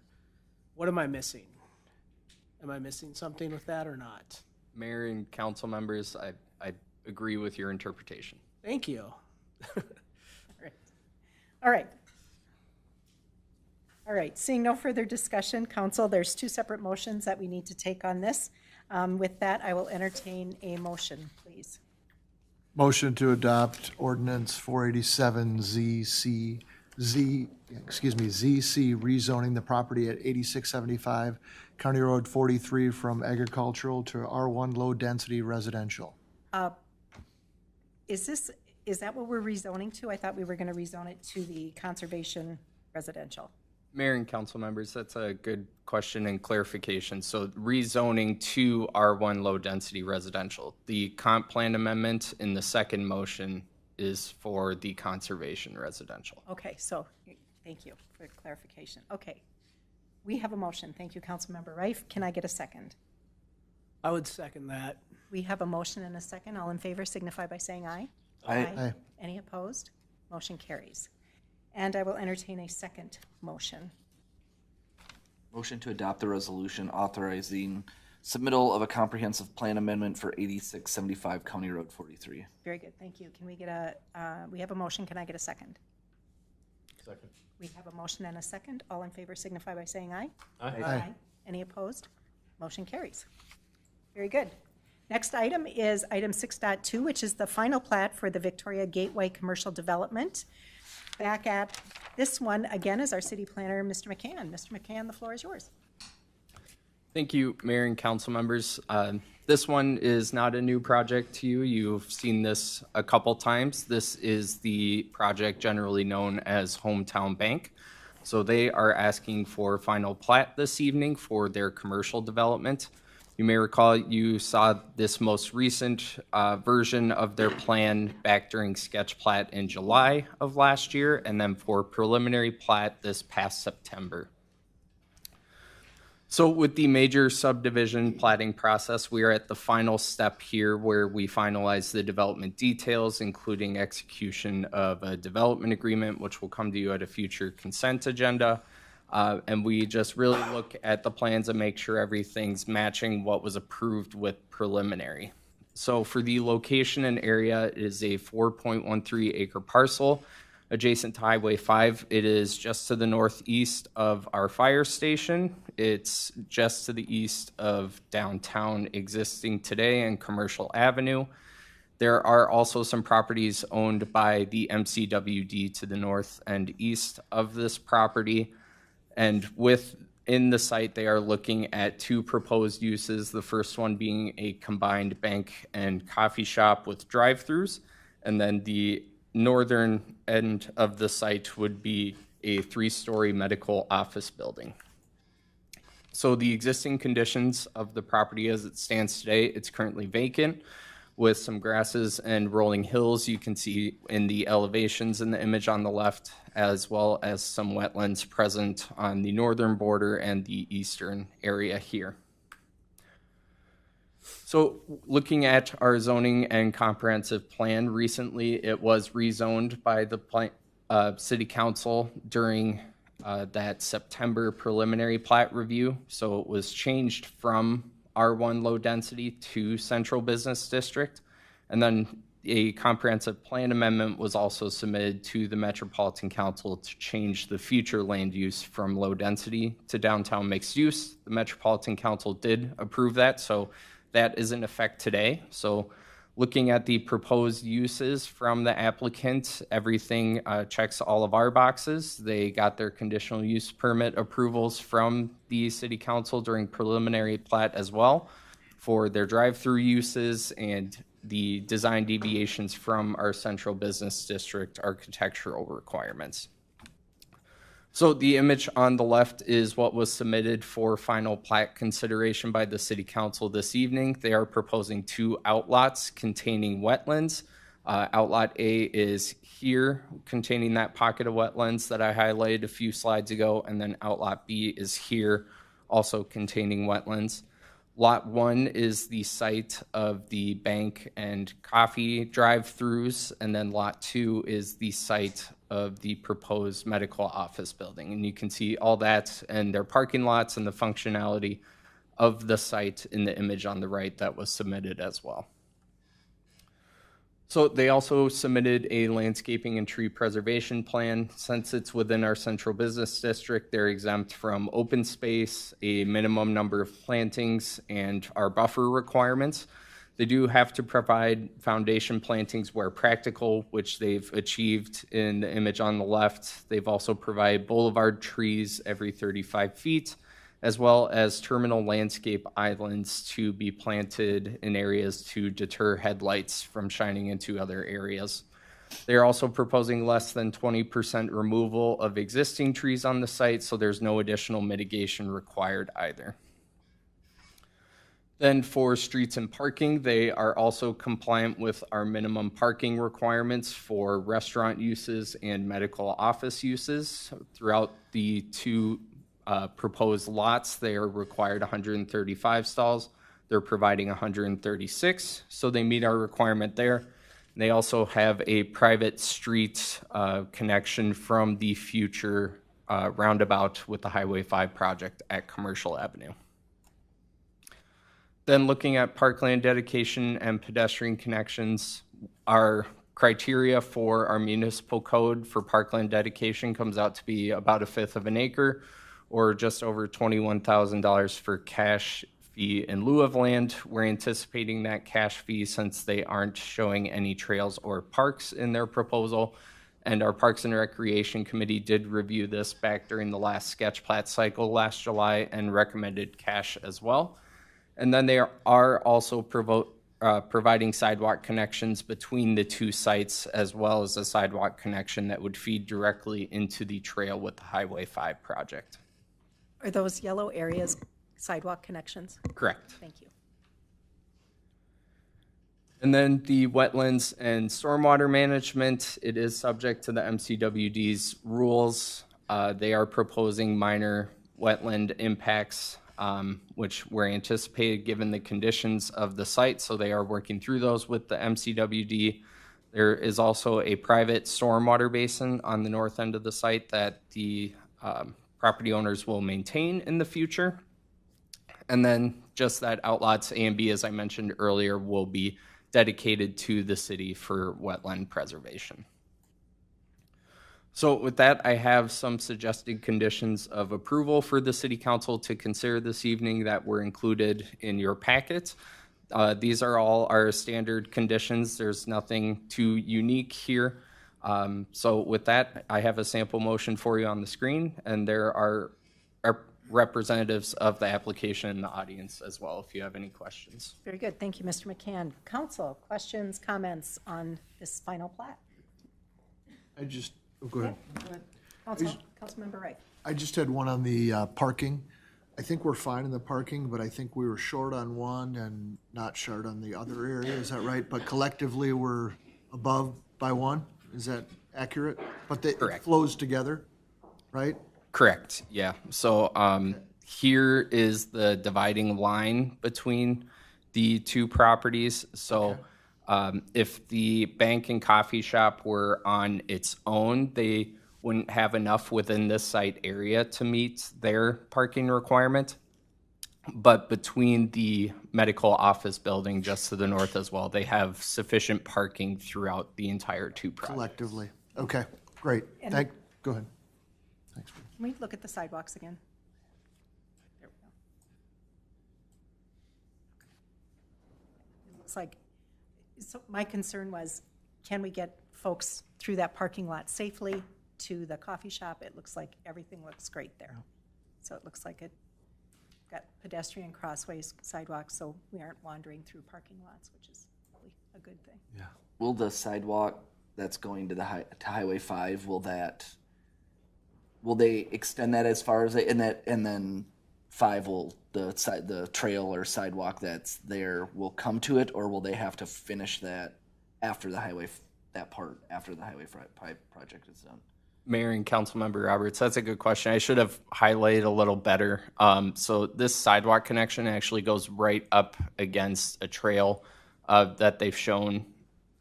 What am I missing? Am I missing something with that or not? Mayor and council members, I agree with your interpretation. Thank you. All right. All right, seeing no further discussion, council, there's 2 separate motions that we need to take on this. With that, I will entertain a motion, please. Motion to adopt ordinance 487 ZC rezoning the property at 8675 County Road 43 from agricultural to R1 low-density residential. Is that what we're rezoning to? I thought we were going to rezone it to the conservation residential. Mayor and council members, that's a good question and clarification. So rezoning to R1 low density residential. The comp plan amendment in the second motion is for the conservation residential. Okay, so thank you for clarification. Okay, we have a motion. Thank you, Councilmember Reif. Can I get a second? I would second that. We have a motion and a second. All in favor signify by saying aye. Aye. Any opposed? Motion carries. And I will entertain a second motion. Motion to adopt the resolution authorizing submittal of a comprehensive plan amendment for 8675 County Road 43. Very good, thank you. Can we get we have a motion. Can I get a second? Second. We have a motion and a second. All in favor signify by saying aye. Aye. Any opposed? Motion carries. Very good. Next item is item 6.2, which is the final plat for the Victoria Gateway Commercial Development. Back at this one, again, is our city planner, Mr. McCann. Mr. McCann, the floor is yours. Thank you, Mayor and council members. This one is not a new project to you. You've seen this a couple times. This is the project generally known as Hometown Bank. So they are asking for final plat this evening for their commercial development. You may recall you saw this most recent version of their plan back during sketch plat in July of last year, and then for preliminary plat this past September. So with the major subdivision platting process, we are at the final step here where we finalize the development details, including execution of a development agreement, which will come to you at a future consent agenda. And we just really look at the plans and make sure everything's matching what was approved with preliminary. So for the location and area, it is a 4.13 acre parcel adjacent to Highway 5. It is just to the northeast of our fire station. It's just to the east of downtown existing today and Commercial Avenue. There are also some properties owned by the MCWD to the north and east of this property. And within the site, they are looking at two proposed uses, the first one being a combined bank and coffee shop with drive-throughs, and then the northern end of the site would be a 3-story medical office building. So the existing conditions of the property as it stands today, it's currently vacant with some grasses and rolling hills you can see in the elevations in the image on the left, as well as some wetlands present on the northern border and the eastern area here. So looking at our zoning and comprehensive plan, recently it was rezoned by the City Council during that September preliminary plat review. So it was changed from R1 low density to Central Business District. And then a comprehensive plan amendment was also submitted to the Metropolitan Council to change the future land use from low density to downtown mixed use. The Metropolitan Council did approve that, so that is in effect today. So looking at the proposed uses from the applicant, everything checks all of our boxes. They got their conditional use permit approvals from the City Council during preliminary plat as well for their drive-through uses and the design deviations from our Central Business District architectural requirements. So the image on the left is what was submitted for final plat consideration by the City Council this evening. They are proposing 2 outlots containing wetlands. Outlot A is here containing that pocket of wetlands that I highlighted a few slides ago, and then Outlot B is here also containing wetlands. Lot 1 is the site of the bank and coffee drive-throughs, and then Lot 2 is the site of the proposed medical office building. And you can see all that and their parking lots and the functionality of the site in the image on the right that was submitted as well. So they also submitted a landscaping and tree preservation plan. Since it's within our Central Business District, they're exempt from open space, a minimum number of plantings, and our buffer requirements. They do have to provide foundation plantings where practical, which they've achieved in the image on the left. They've also provided boulevard trees every 35 feet, as well as terminal landscape islands to be planted in areas to deter headlights from shining into other areas. They're also proposing less than 20% removal of existing trees on the site, so there's no additional mitigation required either. Then for streets and parking, they are also compliant with our minimum parking requirements for restaurant uses and medical office uses. Throughout the two proposed lots, they are required 135 stalls. They're providing 136, so they meet our requirement there. They also have a private street connection from the future roundabout with the Highway 5 project at Commercial Avenue. Then looking at parkland dedication and pedestrian connections, our criteria for our municipal code for parkland dedication comes out to be about 1/5 of an acre, or just over $21,000 for cash fee in lieu of land. We're anticipating that cash fee since they aren't showing any trails or parks in their proposal. And our Parks and Recreation Committee did review this back during the last sketch plat cycle last July and recommended cash as well. And then they are also providing sidewalk connections between the two sites, as well as a sidewalk connection that would feed directly into the trail with the Highway 5 project. Are those yellow areas sidewalk connections? Correct. Thank you. And then the wetlands and stormwater management, it is subject to the MCWD's rules. They are proposing minor wetland impacts, which were anticipated given the conditions of the site, so they are working through those with the MCWD. There is also a private stormwater basin on the north end of the site that the property owners will maintain in the future. And then just that outlots A and B, as I mentioned earlier, will be dedicated to the city for wetland preservation. So with that, I have some suggested conditions of approval for the city council to consider this evening that were included in your packet. These are all our standard conditions. There's nothing too unique here. So with that, I have a sample motion for you on the screen, and there are representatives of the application in the audience as well, if you have any questions. Very good. Thank you, Mr. McCann. Council, questions, comments on this final plat? Go ahead. Councilmember Wright. I just had one on the parking. I think we're fine in the parking, but I think we were short on one and not short on the other area. Is that right? But collectively, we're above by one. Is that accurate? But it flows together, right? Correct, yeah. So here is the dividing line between the two properties. So if the bank and coffee shop were on its own, they wouldn't have enough within this site area to meet their parking requirement. But between the medical office building just to the north as well, they have sufficient parking throughout the entire two projects. Collectively. Okay, great. Go ahead. Thanks. Can we look at the sidewalks again? There we go. It looks like, so my concern was, can we get folks through that parking lot safely to the coffee shop? It looks like everything looks great there. So it looks like it got pedestrian crossways, sidewalks, so we aren't wandering through parking lots, which is really a good thing. Yeah. Will the sidewalk that's going to the to Highway 5, will they extend that as far as and then 5 will the trail or sidewalk that's there will come to it, or will they have to finish that after the highway after the Highway 5 project is done? Mayor and Councilmember Roberts, that's a good question. I should have highlighted a little better. So this sidewalk connection actually goes right up against a trail that they've shown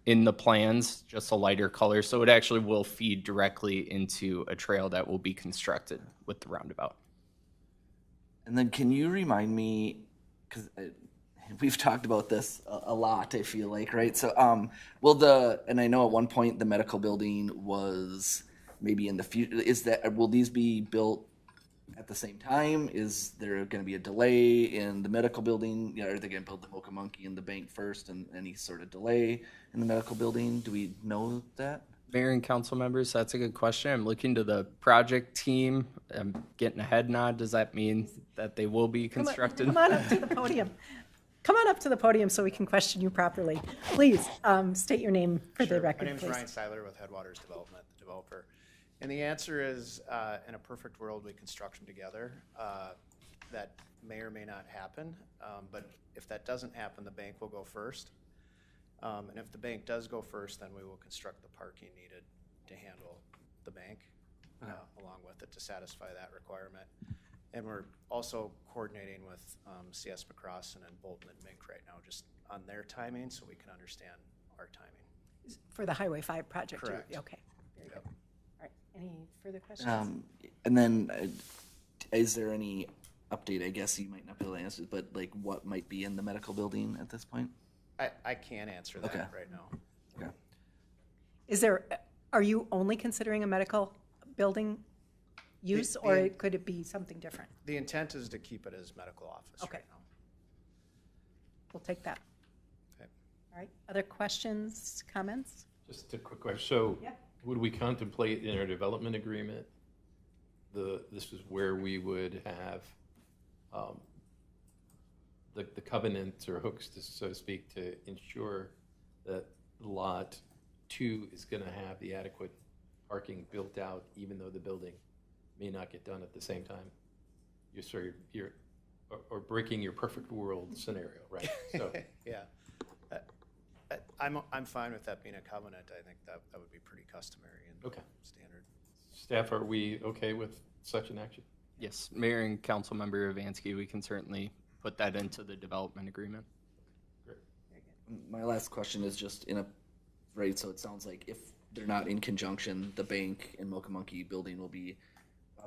in the plans, just a lighter color. So it actually will feed directly into a trail that will be constructed with the roundabout. And then can you remind me, because we've talked about this a lot, I feel like, right? So and I know at one point the medical building was maybe in the future, will these be built at the same time? Is there going to be a delay in the medical building? You know, are they going to build the Mocha Monkey and the bank first and any sort of delay in the medical building? Do we know that? Mayor and council members, that's a good question. I'm looking to the project team. I'm getting a head nod. Does that mean that they will be constructed? Come on up to the podium. Come on up to the podium so we can question you properly. Please, state your name for the record, My name is please. Ryan Seiler with Headwaters Development, the developer. And the answer is, in a perfect world, we construct them together. That may or may not happen, but if that doesn't happen, the bank will go first. And if the bank does go first, then we will construct the parking needed to handle the bank along with it to satisfy that requirement. And we're also coordinating with CS McCrossin and Bolton and Mink right now, just on their timing, so we can understand our timing. For the Highway 5 project? Correct. Okay, very good. All right, any further questions? And then is there any update? I guess you might not be able to answer, but like what might be in the medical building at this point? I can't answer that Okay. right now. Okay. Are you only considering a medical building use, or could it be something different? The intent is to keep it as medical office Okay. right now. We'll take that. Okay. All right, other questions, comments? Just a quick question. So Yeah. would we contemplate in our development agreement, this is where we would have the covenants or hooks, so to speak, to ensure that lot 2 is going to have the adequate parking built out, even though the building may not get done at the same time? Or breaking your perfect world scenario, right? So Yeah. I'm fine with that being a covenant. I think that would be pretty customary and Okay. standard. staff, are we okay with such an action? Yes, Mayor and Council Member Avansky, we can certainly put that into the development agreement. My last question is just right, so it sounds like if they're not in conjunction, the bank and Mocha Monkey building will be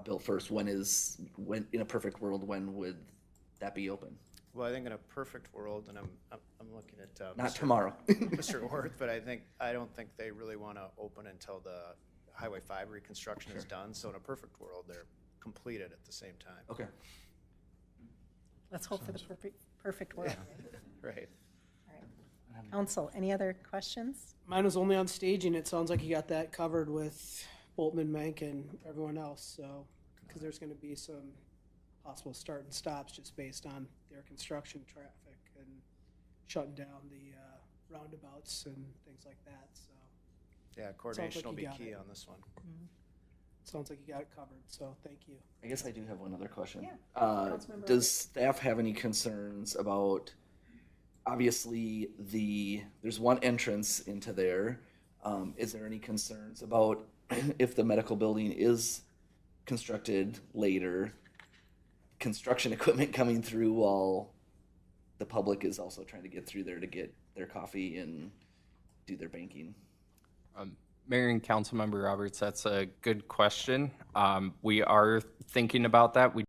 built first. When in a perfect world, when would that be open? Well, I think in a perfect world, and I'm looking at Not tomorrow. Mr. Orth, but I don't think they really want to open until the Highway 5 reconstruction is done. So in a perfect world, they're completed at the same time. Okay. Let's hope for the perfect world. Right. All right. Council, any other questions? Mine was only on staging. It sounds like you got that covered with Bolton and Mank and everyone else, so, because there's going to be some possible start and stops just based on their construction traffic and shutting down the roundabouts and things like that, so. Yeah, coordination like will you be got key it. on this one. Sounds like you got it covered, so thank you. I guess I do have one other question. Yeah. Councilmember Does staff have any concerns about, obviously, there's one entrance into there. Is there any concerns about if the medical building is constructed later, construction equipment coming through while the public is also trying to get through there to get their coffee and do their banking? Mayor and Councilmember Roberts, that's a good question. We are thinking about that. We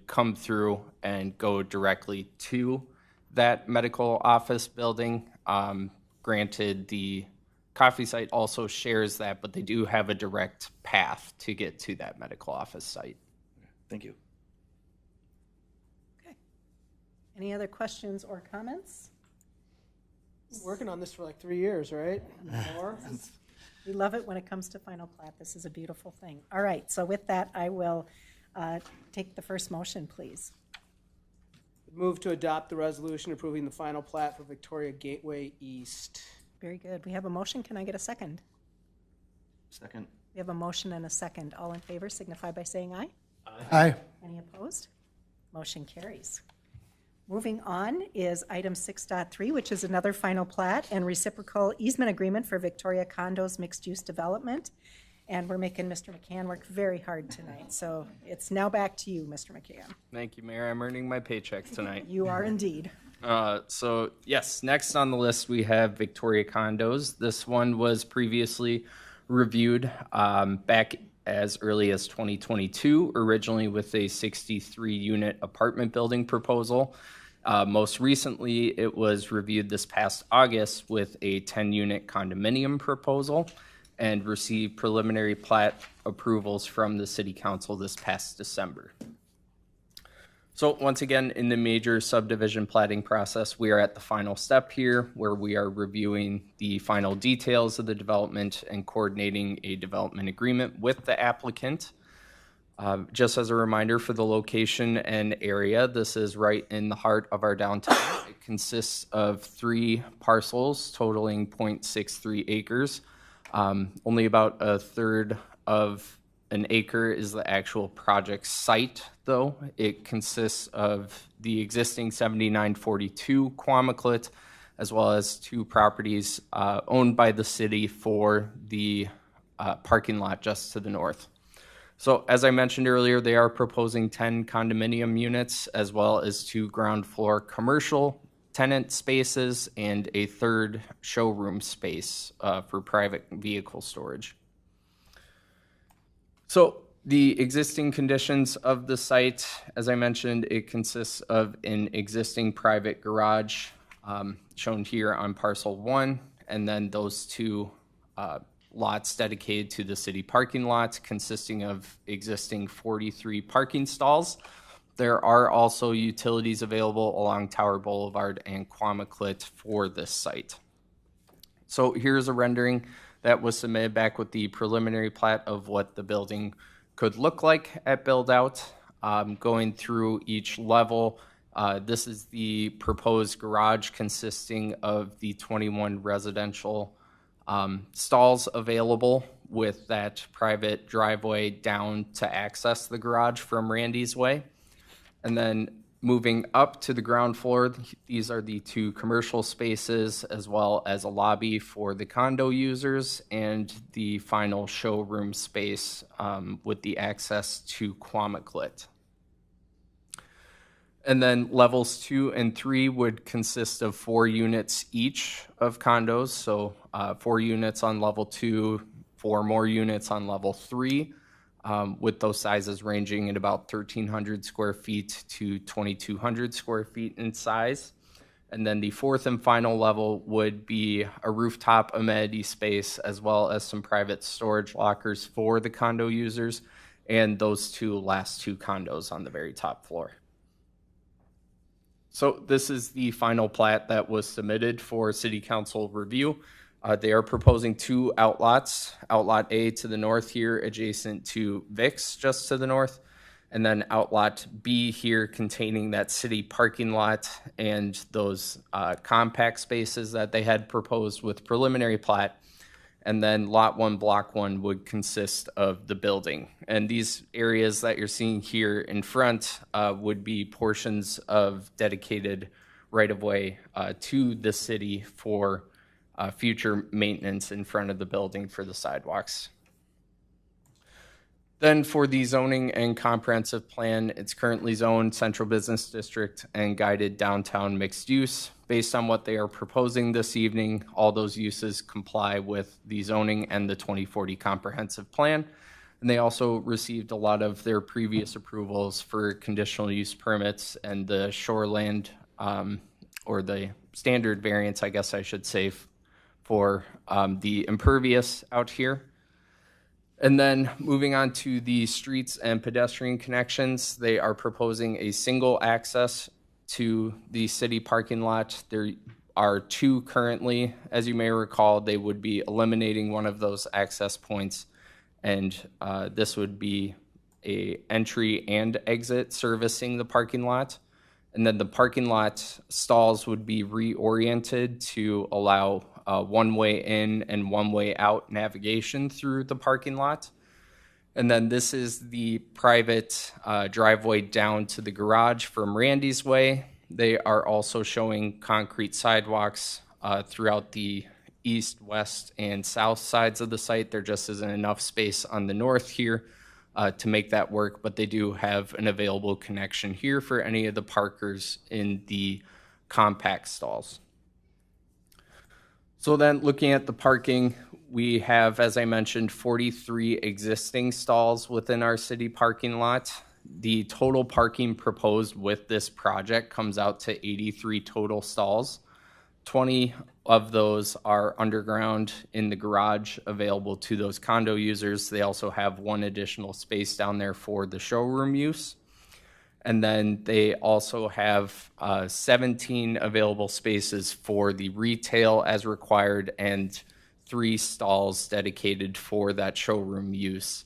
come through and go directly to that medical office building. Granted, the coffee site also shares that, but they do have a direct path to get to that medical office site. Thank you. Any other questions or comments? Working on this for like 3 years, right? More? We love it when it comes to final plat. This is a beautiful thing. All right, so with that, I will take the first motion, please. Move to adopt the resolution approving the final plat for Victoria Gateway East. Very good. We have a motion. Can I get a second? Second. We have a motion and a second. All in favor signify by saying aye. Aye. Any opposed? Motion carries. Moving on is item 6.3, which is another final plat and reciprocal easement agreement for Victoria Condos mixed-use development. And we're making Mr. McCann work very hard tonight. So it's now back to you, Mr. McCann. Thank you, Mayor. I'm earning my paycheck tonight. You are indeed. So yes, next on the list we have Victoria Condos. This one was previously reviewed back as early as 2022, originally with a 63-unit apartment building proposal. Most recently, it was reviewed this past August with a 10-unit condominium proposal and received preliminary plat approvals from the City Council this past December. So once again, in the major subdivision platting process, we are at the final step here where we are reviewing the final details of the development and coordinating a development agreement with the applicant. Just as a reminder for the location and area, this is right in the heart of our downtown. It consists of 3 parcels totaling 0.63 acres. Only about a third of an acre is the actual project site, though. It consists of the existing 7942 Quamaclet, as well as 2 properties owned by the city for the parking lot just to the north. So as I mentioned earlier, they are proposing 10 condominium units, as well as 2 ground floor commercial tenant spaces and a 3rd showroom space for private vehicle storage. So the existing conditions of the site, as I mentioned, it consists of an existing private garage shown here on parcel 1, and then those 2 lots dedicated to the city parking lot consisting of existing 43 parking stalls. There are also utilities available along Tower Boulevard and Quamaclet for this site. So here's a rendering that was submitted back with the preliminary plat of what the building could look like at build out. Going through each level, this is the proposed garage consisting of the 21 residential stalls available with that private driveway down to access the garage from Randy's Way. And then moving up to the ground floor, these are the 2 commercial spaces as well as a lobby for the condo users and the final showroom space with the access to Quamaclet. And then levels 2 and 3 would consist of 4 units each of condos. So 4 units on level 2, 4 more units on level 3. With those sizes ranging at about 1,300 square feet to 2,200 square feet in size. And then the 4th and final level would be a rooftop amenity space as well as some private storage lockers for the condo users and those last two condos on the very top floor. So this is the final plat that was submitted for City Council review. They are proposing 2 outlots, Outlot A to the north here adjacent to VIX just to the north, and then Outlot B here containing that city parking lot and those compact spaces that they had proposed with preliminary plat. And then Lot 1, Block 1 would consist of the building. And these areas that you're seeing here in front would be portions of dedicated right-of-way to the city for future maintenance in front of the building for the sidewalks. Then for the zoning and comprehensive plan, it's currently zoned Central Business District and guided downtown mixed use. Based on what they are proposing this evening, all those uses comply with the zoning and the 2040 comprehensive plan. And they also received a lot of their previous approvals for conditional use permits and the shoreland or the standard variance, I guess I should say, for the impervious out here. And then moving on to the streets and pedestrian connections, they are proposing a single access to the city parking lot. There are 2 currently. As you may recall, they would be eliminating one of those access points, and this would be a entry and exit servicing the parking lot. And then the parking lot stalls would be reoriented to allow one-way in and one-way out navigation through the parking lot. And then this is the private driveway down to the garage from Randy's Way. They are also showing concrete sidewalks throughout the east, west, and south sides of the site. There just isn't enough space on the north here to make that work, but they do have an available connection here for any of the parkers in the compact stalls. So then looking at the parking, we have, as I mentioned, 43 existing stalls within our city parking lot. the total parking proposed with this project comes out to 83 total stalls. 20 of those are underground in the garage available to those condo users. They also have one additional space down there for the showroom use. And then they also have 17 available spaces for the retail as required and 3 stalls dedicated for that showroom use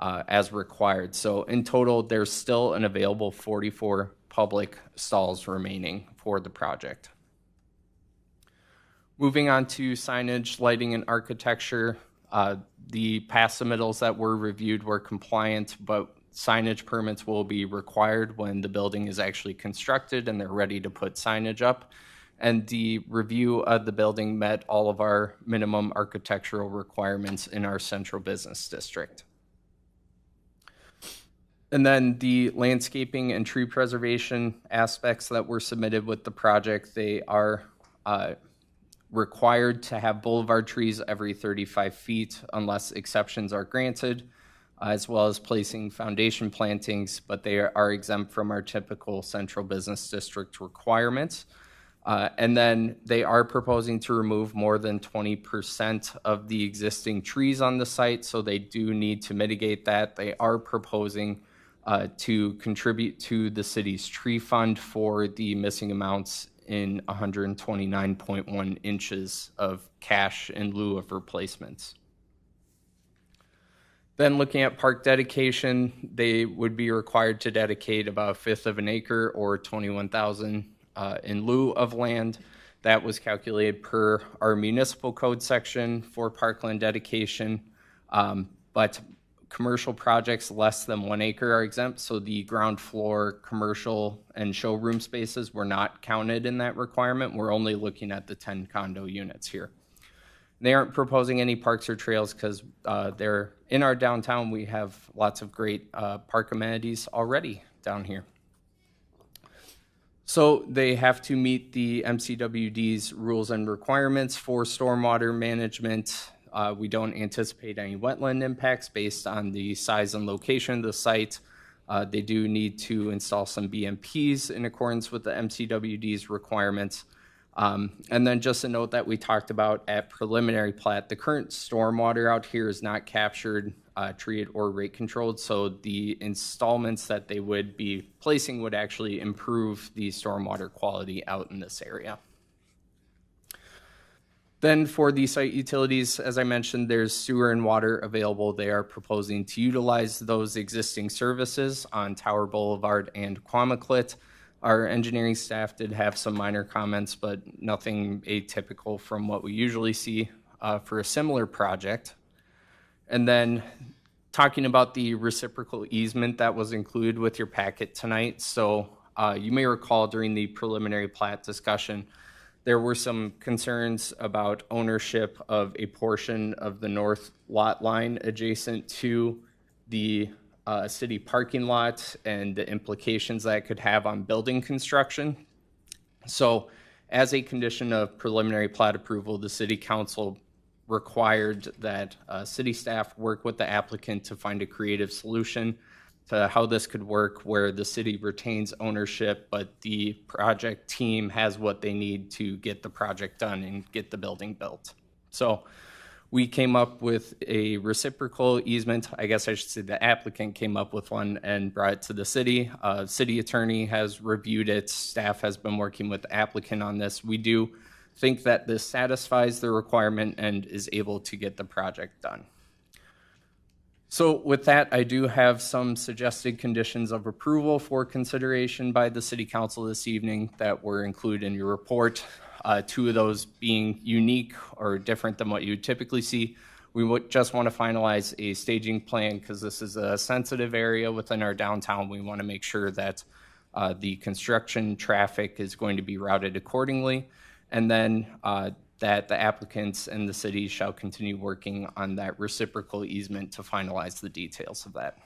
as required. So in total, there's still an available 44 public stalls remaining for the project. Moving on to signage, lighting, and architecture, the past submittals that were reviewed were compliant, but signage permits will be required when the building is actually constructed and they're ready to put signage up. And the review of the building met all of our minimum architectural requirements in our central business district. And then the landscaping and tree preservation aspects that were submitted with the project, they are required to have boulevard trees every 35 feet unless exceptions are granted, as well as placing foundation plantings, but they are exempt from our typical central business district requirements. And then they are proposing to remove more than 20% of the existing trees on the site, so they do need to mitigate that. They are proposing to contribute to the city's tree fund for the missing amounts in 129.1 inches of cash in lieu of replacements. Then looking at park dedication, they would be required to dedicate about 1/5 of an acre or 21,000 in lieu of land. That was calculated per our municipal code section for parkland dedication, but commercial projects less than 1 acre are exempt, so the ground floor commercial and showroom spaces were not counted in that requirement. We're only looking at the 10 condo units here. They aren't proposing any parks or trails because they're in our downtown. We have lots of great park amenities already down here. So they have to meet the MCWD's rules and requirements for stormwater management. We don't anticipate any wetland impacts based on the size and location of the site. They do need to install some BMPs in accordance with the MCWD's requirements. And then just a note that we talked about at preliminary plat, the current stormwater out here is not captured, treated, or rate controlled, so the installments that they would be placing would actually improve the stormwater quality out in this area. Then for the site utilities, as I mentioned, there's sewer and water available. They are proposing to utilize those existing services on Tower Boulevard and Quamaclit. Our engineering staff did have some minor comments, but nothing atypical from what we usually see for a similar project. And then talking about the reciprocal easement that was included with your packet tonight. So you may recall during the preliminary plat discussion, there were some concerns about ownership of a portion of the north lot line adjacent to the city parking lot and the implications that could have on building construction. So as a condition of preliminary plat approval, the city council required that city staff work with the applicant to find a creative solution to how this could work where the city retains ownership, but the project team has what they need to get the project done and get the building built. So we came up with a reciprocal easement. I guess I should say the applicant came up with one and brought it to the city. City attorney has reviewed it. Staff has been working with the applicant on this. We do think that this satisfies the requirement and is able to get the project done. So with that, I do have some suggested conditions of approval for consideration by the City Council this evening that were included in your report. 2 of those being unique or different than what you would typically see. We would just want to finalize a staging plan because this is a sensitive area within our downtown. We want to make sure that the construction traffic is going to be routed accordingly, and then that the applicants and the city shall continue working on that reciprocal easement to finalize the details of that.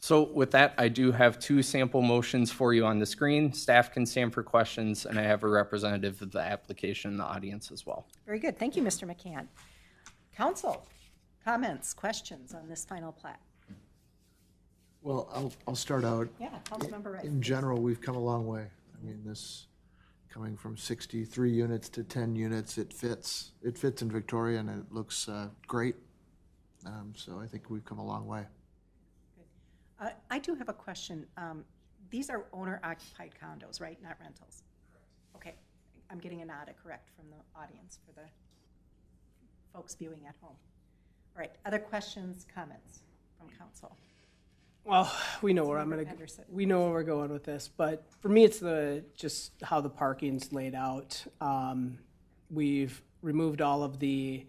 So with that, I do have 2 sample motions for you on the screen. Staff can stand for questions, and I have a representative of the application in the audience as well. Very good. Thank you, Mr. McCann. Council, comments, questions on this final plat? Well, I'll start out. Yeah, Councilmember Rice. In general, we've come a long way. I mean, this, coming from 63 units to 10 units, it fits in Victoria, and it looks great. So I think we've come a long way. I do have a question. These are owner-occupied condos, right? Not rentals? Okay. I'm getting a nod, correct, from the audience for the folks viewing at home. All right. Other questions, comments from council? Well, we know where we know where we're going with this, but for me, it's just how the parking's laid out. We've removed all of the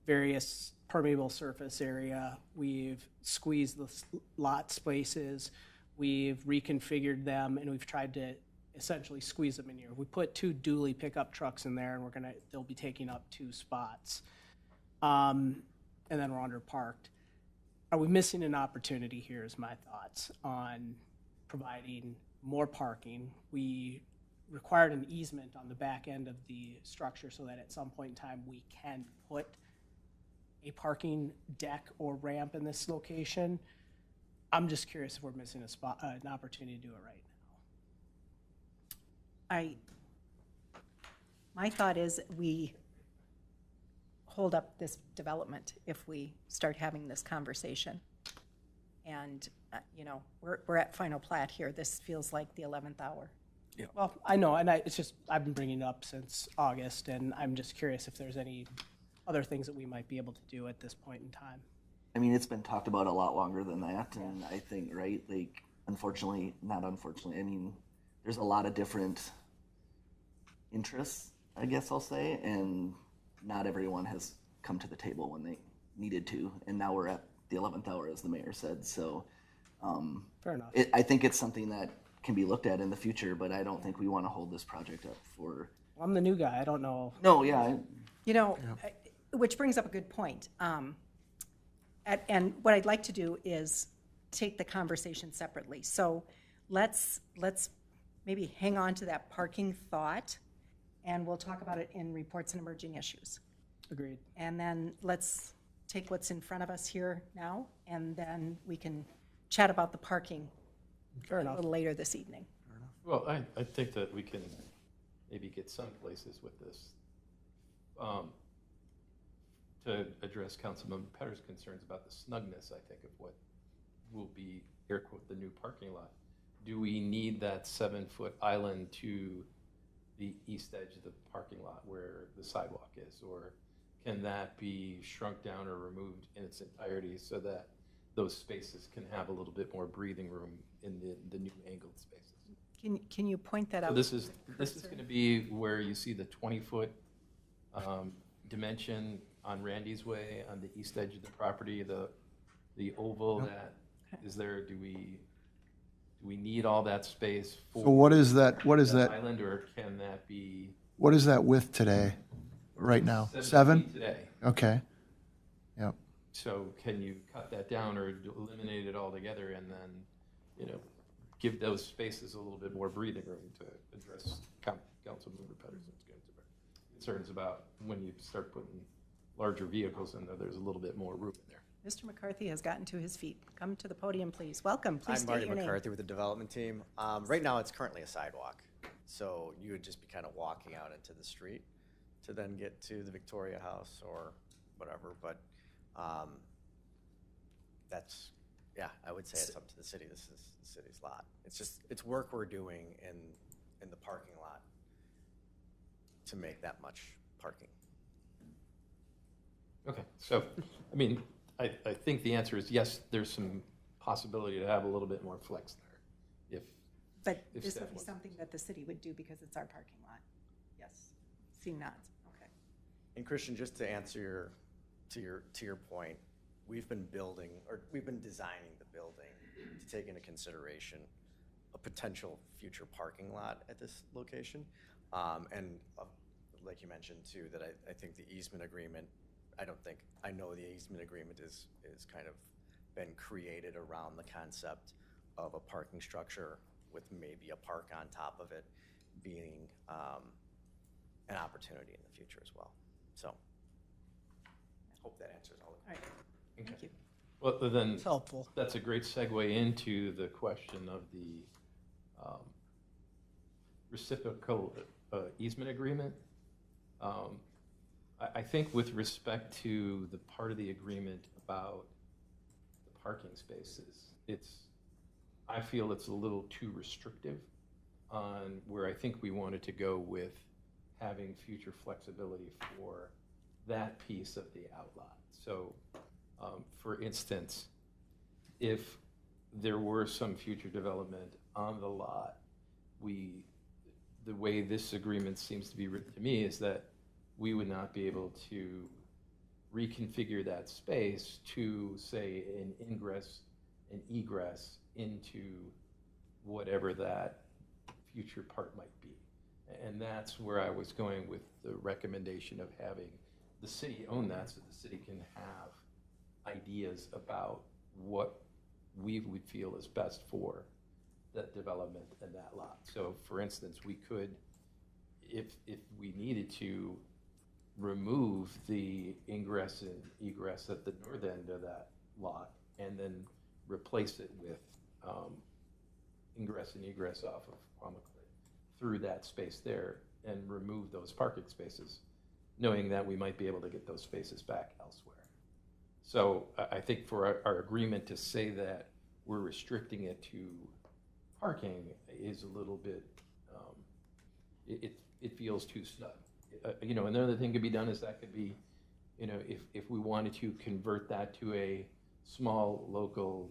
various permeable surface area. We've squeezed the lot spaces. We've reconfigured them, and we've tried to essentially squeeze them in here. We put 2 dually pickup trucks in there, and they'll be taking up 2 spots. And then we're underparked. Are we missing an opportunity here is my thoughts on providing more parking. We required an easement on the back end of the structure so that at some point in time we can put a parking deck or ramp in this location. I'm just curious if we're missing an opportunity to do it right now. My thought is we hold up this development if we start having this conversation. And, we're at final plat here. This feels like the 11th hour. Yeah. Well, I know, and I've been bringing it up since August, and I'm just curious if there's any other things that we might be able to do at this point in time. I mean, it's been talked about a lot longer than that, and I think, right, like, not unfortunately, I mean, there's a lot of different interests, I guess I'll say, and not everyone has come to the table when they needed to, and now we're at the 11th hour, as the mayor said, so fair enough. I think it's something that can be looked at in the future, but I don't think we want to hold this project up for... I'm the new guy, I don't know. No, yeah. Which brings up a good point. And what I'd like to do is take the conversation separately. So let's maybe hang on to that parking thought, and we'll talk about it in reports and emerging issues. Agreed. And then let's take what's in front of us here now, and then we can chat about the parking a little later this evening. Well, I think that we can maybe get some places with this. To address Councilman Petter's concerns about the snugness, I think, of what will be, air quote, the new parking lot. Do we need that 7-foot island to the east edge of the parking lot where the sidewalk is? Or can that be shrunk down or removed in its entirety so that those spaces can have a little bit more breathing room in the new angled spaces? Can you point that out? So this is going to be where you see the 20-foot dimension on Randy's Way on the east edge of the property, the oval that is there. Do we need all that space for? So what is that island, or can that be? What is that width today, right now? 7? Today. Okay. Yep. So can you cut that down or eliminate it altogether, and then, give those spaces a little bit more breathing room to address Councilmember Petterson's concerns about when you start putting larger vehicles in there, there's a little bit more room in there. Mr. McCarthy has gotten to his feet. Come to the podium, please. Welcome. Please I'm state Marty your name. McCarthy with the development team. Right now, it's currently a sidewalk. So you would just be kind of walking out into the street to then get to the Victoria House or whatever. But that's, yeah, I would say it's up to the city. This is the city's lot. It's work we're doing in the parking lot to make that much parking. Okay, so, I mean, I think the answer is yes, there's some possibility to have a little bit more flex there. But if this staff would be wants. something that the city would do because it's our parking lot. Yes. Seeing nods. Okay. And Christian, just to answer your point, we've been designing the building to take into consideration a potential future parking lot at this location. Like you mentioned too, that I think the easement agreement, I know the easement agreement is kind of been created around the concept of a parking structure with maybe a park on top of it being an opportunity in the future as well. So, hope that answers all the questions. All right. Thank you. Well, then, It's helpful. that's a great segue into the question of the reciprocal easement agreement. I think with respect to the part of the agreement about the parking spaces, I feel it's a little too restrictive on where I think we wanted to go with having future flexibility for that piece of the outlot. So, for instance, if there were some future development on the lot, the way this agreement seems to be written to me is that we would not be able to reconfigure that space to, say, an ingress and egress into whatever that future part might be. And that's where I was going with the recommendation of having the city own that, so the city can have ideas about what we would feel is best for that development and that lot. So for instance, we could, if we needed to, remove the ingress and egress at the north end of that lot and then replace it with ingress and egress off of Quamaclay through that space there and remove those parking spaces, knowing that we might be able to get those spaces back elsewhere. So I think for our agreement to say that we're restricting it to parking is a little bit, it feels too snug. Another thing could be done is that could be, if we wanted to convert that to a small local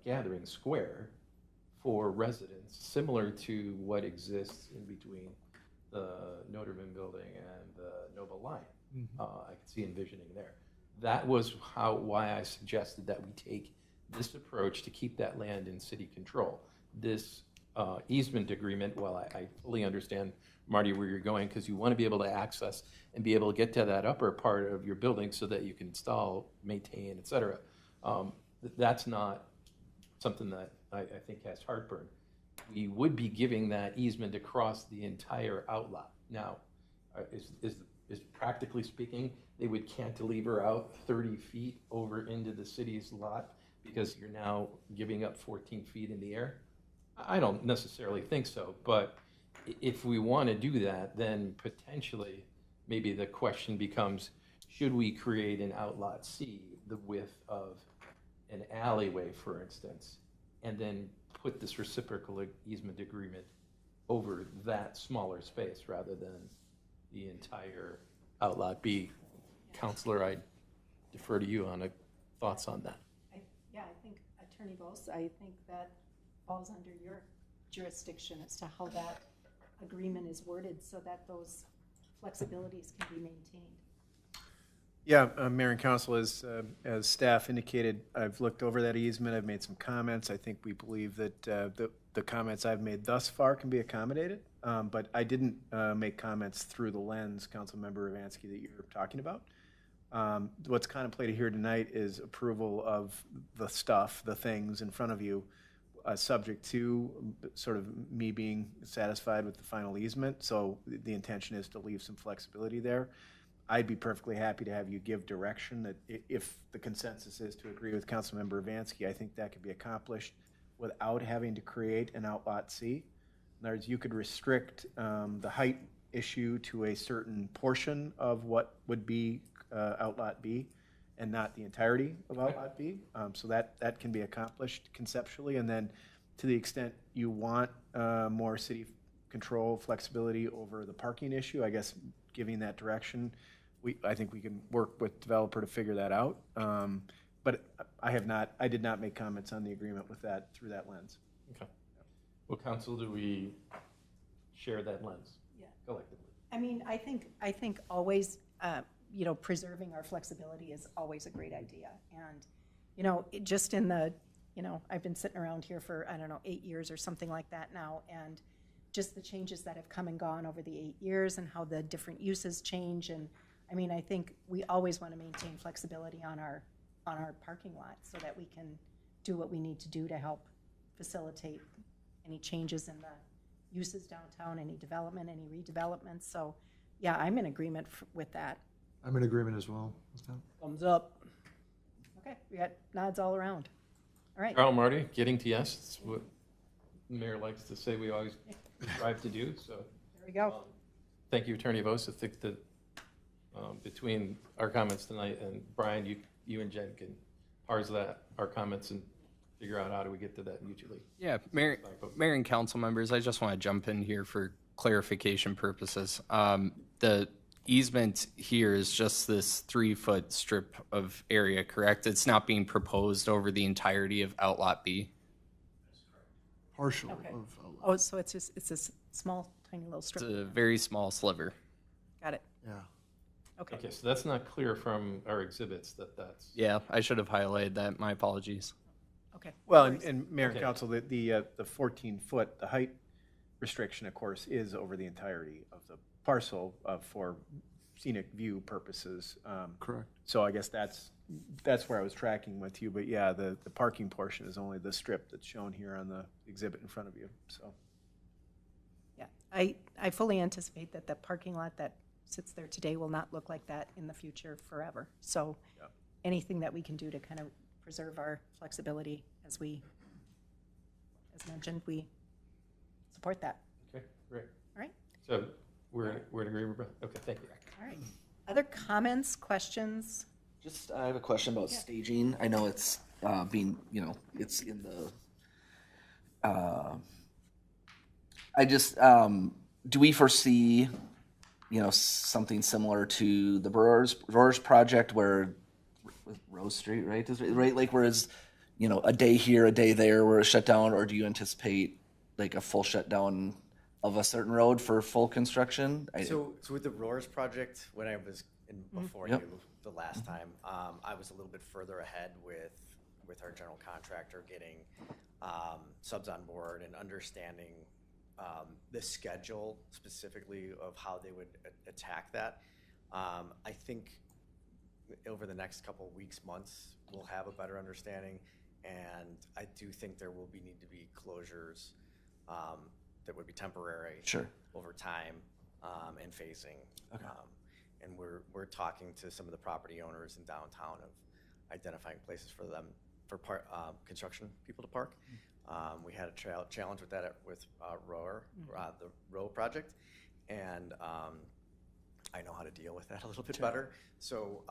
gathering square for residents, similar to what exists in between the Noterman building and the Nova Lion. I could see envisioning there. That was why I suggested that we take this approach to keep that land in city control. This easement agreement, while I fully understand, Marty, where you're going, because you want to be able to access and be able to get to that upper part of your building so that you can install, maintain, et cetera. That's not something that I think has heartburn. We would be giving that easement across the entire outlot. Now, is practically speaking, they would cantilever out 30 feet over into the city's lot because you're now giving up 14 feet in the air? I don't necessarily think so, but if we want to do that, then potentially maybe the question becomes, should we create an outlot C, the width of an alleyway, for instance, and then put this reciprocal easement agreement over that smaller space rather than the entire outlot B? Counselor, I defer to you on thoughts on that. I think Attorney Bose, I think that falls under your jurisdiction as to how that agreement is worded so that those flexibilities can be maintained. Yeah, Mayor and Council, as staff indicated, I've looked over that easement, I've made some comments. I think we believe that the comments I've made thus far can be accommodated, but I didn't make comments through the lens, Councilmember Ravansky, that you're talking about. What's contemplated here tonight is approval of the things in front of you, subject to sort of me being satisfied with the final easement. So the intention is to leave some flexibility there. I'd be perfectly happy to have you give direction that if the consensus is to agree with Councilmember Ravansky, I think that could be accomplished without having to create an outlot C. In other words, you could restrict the height issue to a certain portion of what would be outlot B and not the entirety of outlot B. So that can be accomplished conceptually. And then to the extent you want more city control, flexibility over the parking issue, I guess giving that direction, I think we can work with developer to figure that out. But I did not make comments on the agreement with that through that lens. Okay. Well, Council, do we share that lens? Yeah. Collectively? I mean, I think always, preserving our flexibility is always a great idea. And, just in the, I've been sitting around here for, 8 years or something like that now. And just the changes that have come and gone over the 8 years and how the different uses change. And I think we always want to maintain flexibility on our parking lot so that we can do what we need to do to help facilitate any changes in the uses downtown, any development, any redevelopment. So yeah, I'm in agreement with that. I'm in agreement as well with that. Thumbs up. Okay, we got nods all around. All right. Carl, Marty, getting to yes, it's what the mayor likes to say we always strive to do, so. There we go. Thank you, Attorney Vos. I think that between our comments tonight and Brian, you and Jen can parse our comments and figure out how do we get to that mutually. Yeah, Mayor and council members, I just want to jump in here for clarification purposes. The easement here is just this 3-foot strip of area, correct? It's not being proposed over the entirety of Outlot B? Partial Okay. of, Oh, so it's a small, tiny little It's strip. a very small sliver. Got it. yeah. Okay. Okay, so that's not clear from our exhibits that's. Yeah, I should have highlighted that. My apologies. Okay. Well, No worries. and Mayor and Okay. Council, the 14-foot, the height restriction, of course, is over the entirety of the parcel for scenic view purposes. Correct. So I guess that's where I was tracking with you, but yeah, the parking portion is only the strip that's shown here on the exhibit in front of you, so. Yeah, I fully anticipate that the parking lot that sits there today will not look like that in the future forever. So Yeah. anything that we can do to kind of preserve our flexibility as mentioned, we support that. Okay, great. All right. So we're in agreement, okay, thank you. All right. Other comments, questions? Just, I have a question about staging. I know it's being, it's in the, I just, do we foresee, something similar to the Brewers project where, with Rose Street, right? Right, like where it's, a day here, a day there where it's shut down, or do you anticipate like a full shutdown of a certain road for full construction? So with the Roars project, when I was in before Yep. you the last time, I was a little bit further ahead with our general contractor, getting subs on board and understanding the schedule specifically of how they would attack that. I think over the next couple of weeks, months, we'll have a better understanding, and I do think there will need to be closures that would be temporary Sure. over time and phasing. Okay. And we're talking to some of the property owners in downtown of identifying places for them for construction people to park. We had a challenge with that with the Row project, and I know how to deal with that a little bit better. So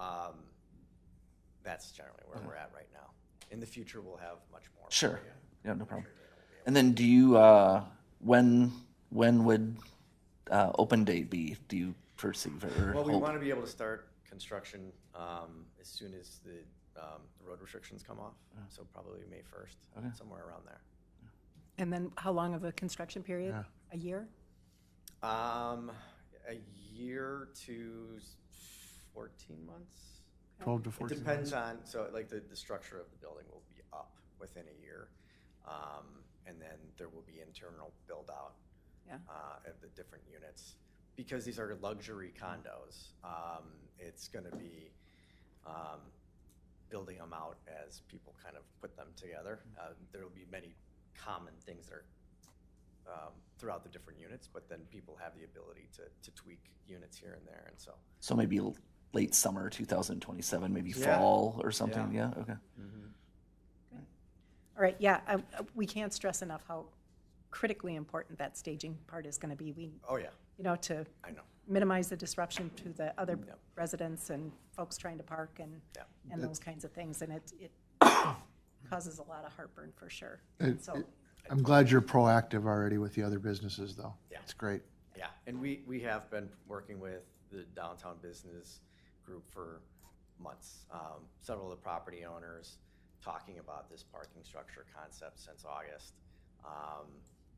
that's generally where we're at right now. In the future, we'll have much more. Sure. Yeah, no problem. And then do you, when would open date be, do you perceive or Well, we hope? want to be able to start construction as soon as the road restrictions come off. So probably May 1st, Okay. somewhere around there. And then how long of a construction period? Yeah. A year? A year to 14 months. 12 to It 14 depends months. on, so like the structure of the building will be up within a year. And then there will be internal build out Yeah. of the different units. Because these are luxury condos, it's gonna be building them out as people kind of put them together. There will be many common things that are throughout the different units, but then people have the ability to tweak units here and there, and so. So maybe late summer 2027, maybe Yeah. fall or something, yeah, okay. All right, yeah, we can't stress enough how critically important that staging part is going to be. Oh, yeah, To I know. minimize the disruption to the other Yep. residents and folks trying to park and Yeah. those kinds of things. And it causes a lot of heartburn for sure. So, I'm glad you're proactive already with the other businesses, though. Yeah. It's great. Yeah, and we have been working with the downtown business group for months. Several of the property owners talking about this parking structure concept since August.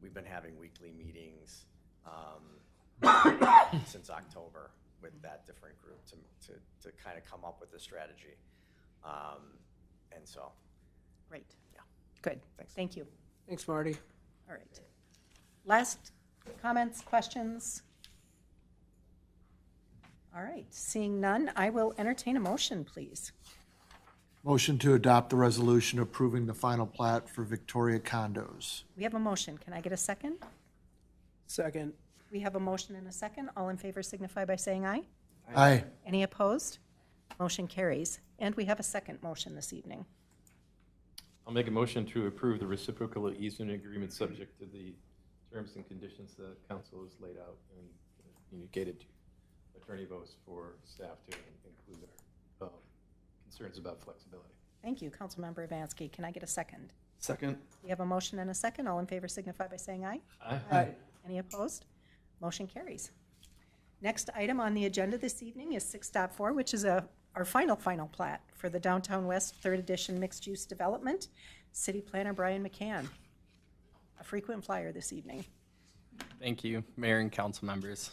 We've been having weekly meetings since October with that different group to kind of come up with a strategy. And so, great. Yeah. Good. Thanks. Thank you. Thanks, Marty. All right. Last comments, questions? All right, seeing none, I will entertain a motion, please. Motion to adopt the resolution approving the final plat for Victoria Condos. We have a motion. Can I get a second? Second. We have a motion and a second. All in favor signify by saying aye. Aye. Any opposed? Motion carries. And we have a second motion this evening. I'll make a motion to approve the reciprocal easement agreement subject to the terms and conditions that council has laid out and communicated to Attorney Vos for staff to include our concerns about flexibility. Thank you, Councilmember Avansky. Can I get a second? Second. We have a motion and a second. All in favor signify by saying aye. Aye. Any opposed? Motion carries. Next item on the agenda this evening is 6.4, which is our final plat for the Downtown West 3rd Edition Mixed-Use Development. City Planner Brian McCann, a frequent flyer this evening. Thank you, Mayor and council members.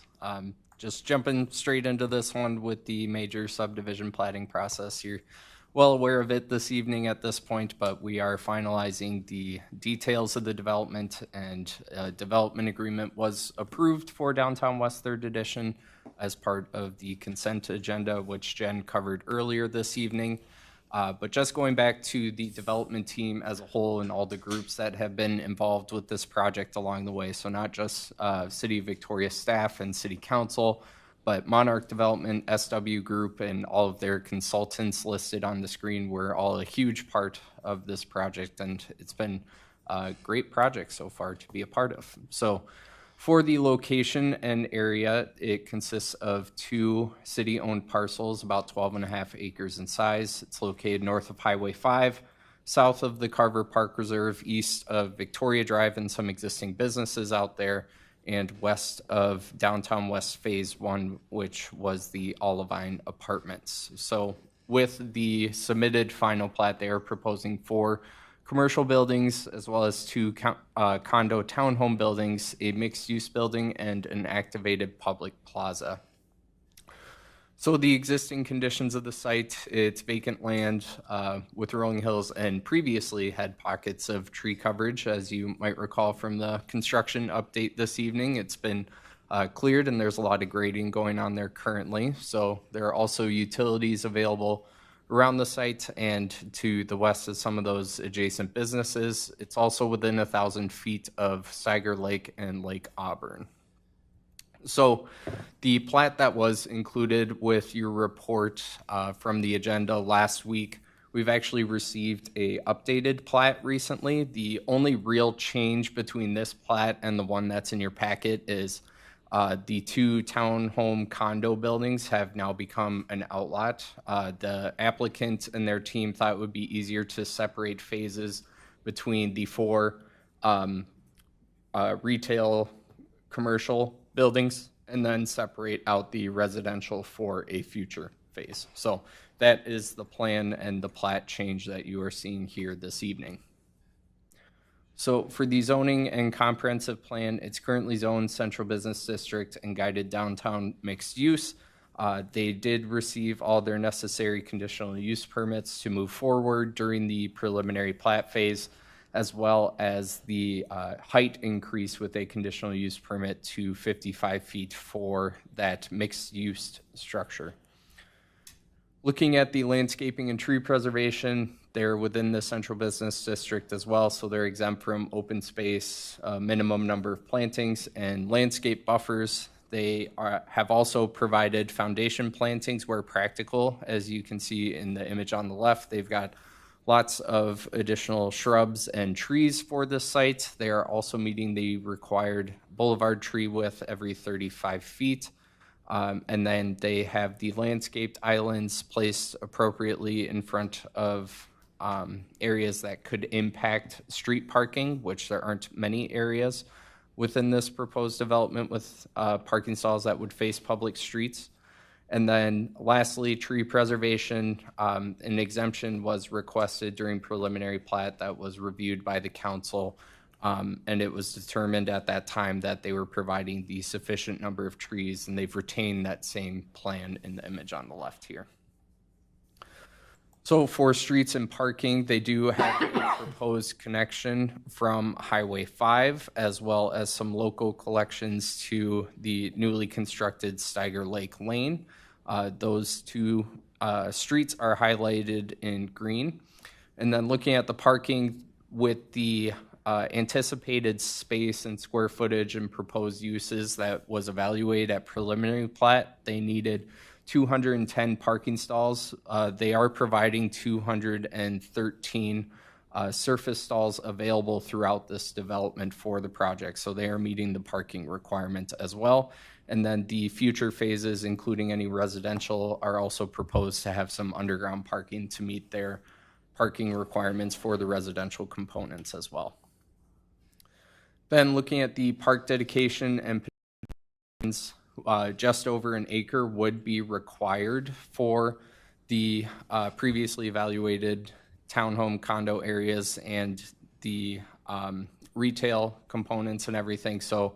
Just jumping straight into this one with the major subdivision platting process. You're well aware of it this evening at this point, but we are finalizing the details of the development, and a development agreement was approved for Downtown West 3rd Edition as part of the consent agenda, which Jen covered earlier this evening. But just going back to the development team as a whole and all the groups that have been involved with this project along the way. So not just City of Victoria staff and City Council, but Monarch Development, SW Group, and all of their consultants listed on the screen were all a huge part of this project, and it's been a great project so far to be a part of. So for the location and area, it consists of 2 city-owned parcels, about 12.5 acres in size. It's located north of Highway 5, south of the Carver Park Reserve, east of Victoria Drive and some existing businesses out there, and west of Downtown West Phase 1, which was the Olivine Apartments. So with the submitted final plat, they are proposing 4 commercial buildings, as well as 2 condo townhome buildings, a mixed-use building, and an activated public plaza. So the existing conditions of the site, it's vacant land with rolling hills, and previously had pockets of tree coverage, as you might recall from the construction update this evening. It's been cleared, and there's a lot of grading going on there currently. So there are also utilities available around the site and to the west of some of those adjacent businesses. It's also within 1,000 feet of Steiger Lake and Lake Auburn. So the plat that was included with your report from the agenda last week, we've actually received a updated plat recently. The only real change between this plat and the one that's in your packet is the 2 townhome condo buildings have now become an outlot. The applicant and their team thought it would be easier to separate phases between the 4 retail commercial buildings and then separate out the residential for a future phase. So that is the plan and the plat change that you are seeing here this evening. So for the zoning and comprehensive plan, it's currently zoned Central Business District and guided downtown mixed use. They did receive all their necessary conditional use permits to move forward during the preliminary plat phase, as well as the height increase with a conditional use permit to 55 feet for that mixed use structure. Looking at the landscaping and tree preservation, they're within the Central Business District as well, so they're exempt from open space, minimum number of plantings, and landscape buffers. They have also provided foundation plantings where practical. As you can see in the image on the left, they've got lots of additional shrubs and trees for this site. They are also meeting the required boulevard tree width every 35 feet. And then they have the landscaped islands placed appropriately in front of areas that could impact street parking, which there aren't many areas within this proposed development with parking stalls that would face public streets. And then lastly, tree preservation, an exemption was requested during preliminary plat that was reviewed by the council. And it was determined at that time that they were providing the sufficient number of trees, and they've retained that same plan in the image on the left here. So for streets and parking, they do have a proposed connection from Highway 5, as well as some local collections to the newly constructed Steiger Lake Lane. Those 2 streets are highlighted in green. And then looking at the parking with the anticipated space and square footage and proposed uses that was evaluated at preliminary plat, they needed 210 parking stalls. They are providing 213 surface stalls available throughout this development for the project. So they are meeting the parking requirement as well. And then the future phases, including any residential, are also proposed to have some underground parking to meet their parking requirements for the residential components as well. Then looking at the park dedication and just over an acre would be required for the previously evaluated townhome condo areas and the retail components and everything. So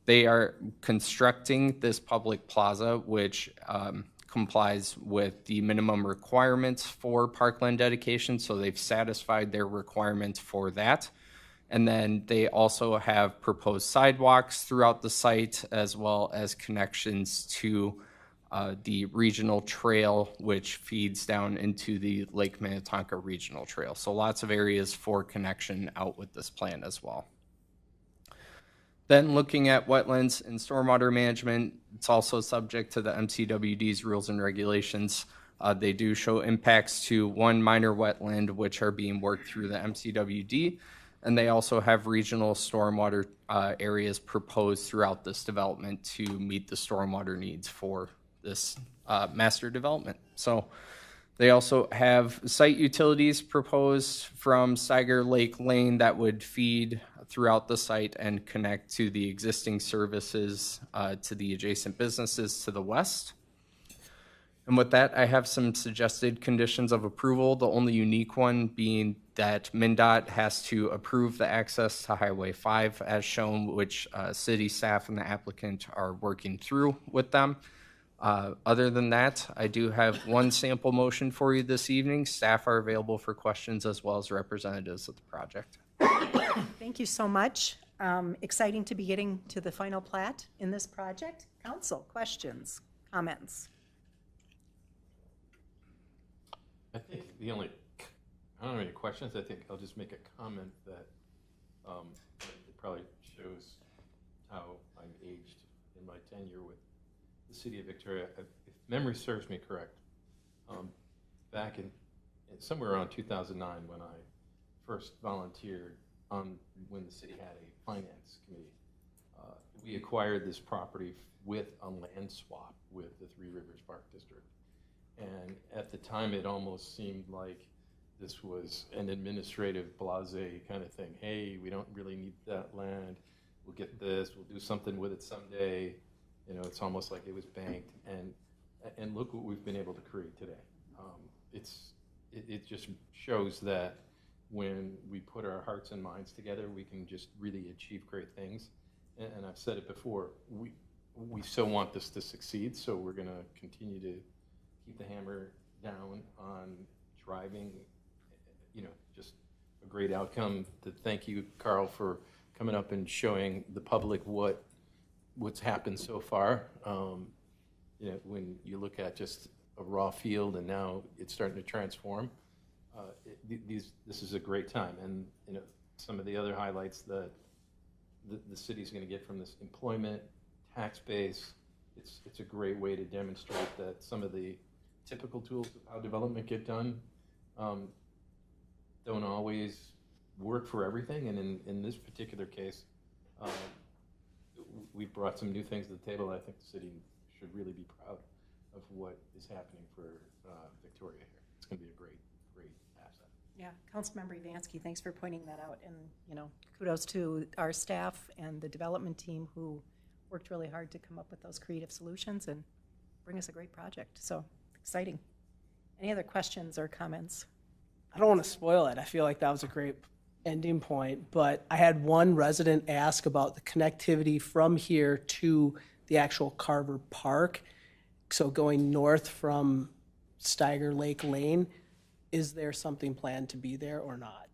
they are constructing this public plaza, which complies with the minimum requirements for parkland dedication. So they've satisfied their requirements for that. And then they also have proposed sidewalks throughout the site, as well as connections to the regional trail, which feeds down into the Lake Minnetonka Regional Trail. So lots of areas for connection out with this plan as well. Then looking at wetlands and stormwater management, it's also subject to the MCWD's rules and regulations. They do show impacts to one minor wetland, which are being worked through the MCWD. And they also have regional stormwater areas proposed throughout this development to meet the stormwater needs for this master development. So they also have site utilities proposed from Steiger Lake Lane that would feed throughout the site and connect to the existing services to the adjacent businesses to the west. And with that, I have some suggested conditions of approval, the only unique one being that MnDOT has to approve the access to Highway 5 as shown, which city staff and the applicant are working through with them. Other than that, I do have one sample motion for you this evening. Staff are available for questions as well as representatives of the project. Thank you so much. Exciting to be getting to the final plat in this project. Council, questions, comments? I think I don't have any questions. I think I'll just make a comment that it probably shows how I'm aged in my tenure with the city of Victoria. If memory serves me correct, back in somewhere around 2009 when I first volunteered when the city had a finance committee, we acquired this property with a land swap with the Three Rivers Park District. And at the time, it almost seemed like this was an administrative blasé kind of thing. Hey, we don't really need that land. We'll get this. We'll do something with it someday. You know, it's almost like it was banked. And look what we've been able to create today. It just shows that when we put our hearts and minds together, we can just really achieve great things. And I've said it before. We so want this to succeed, so we're going to continue to keep the hammer down on driving, you know, just a great outcome. To thank you, Carl, for coming up and showing the public what's happened so far. You know, when you look at just a raw field and now it's starting to transform, this is a great time. And you know, some of the other highlights that the city's going to get from this employment, tax base, it's a great way to demonstrate that some of the typical tools of how development get done don't always work for everything. And in this particular case, we brought some new things to the table. I think the city should really be proud of what is happening for Victoria here. It's going to be a great asset. Yeah, Councilmember Evansky, thanks for pointing that out. And, you know, kudos to our staff and the development team who worked really hard to come up with those creative solutions and bring us a great project. So exciting. Any other questions or comments? I don't want to spoil it. I feel like that was a great ending point, but I had one resident ask about the connectivity from here to the actual Carver Park. So going north from Steiger Lake Lane, is there something planned to be there or not?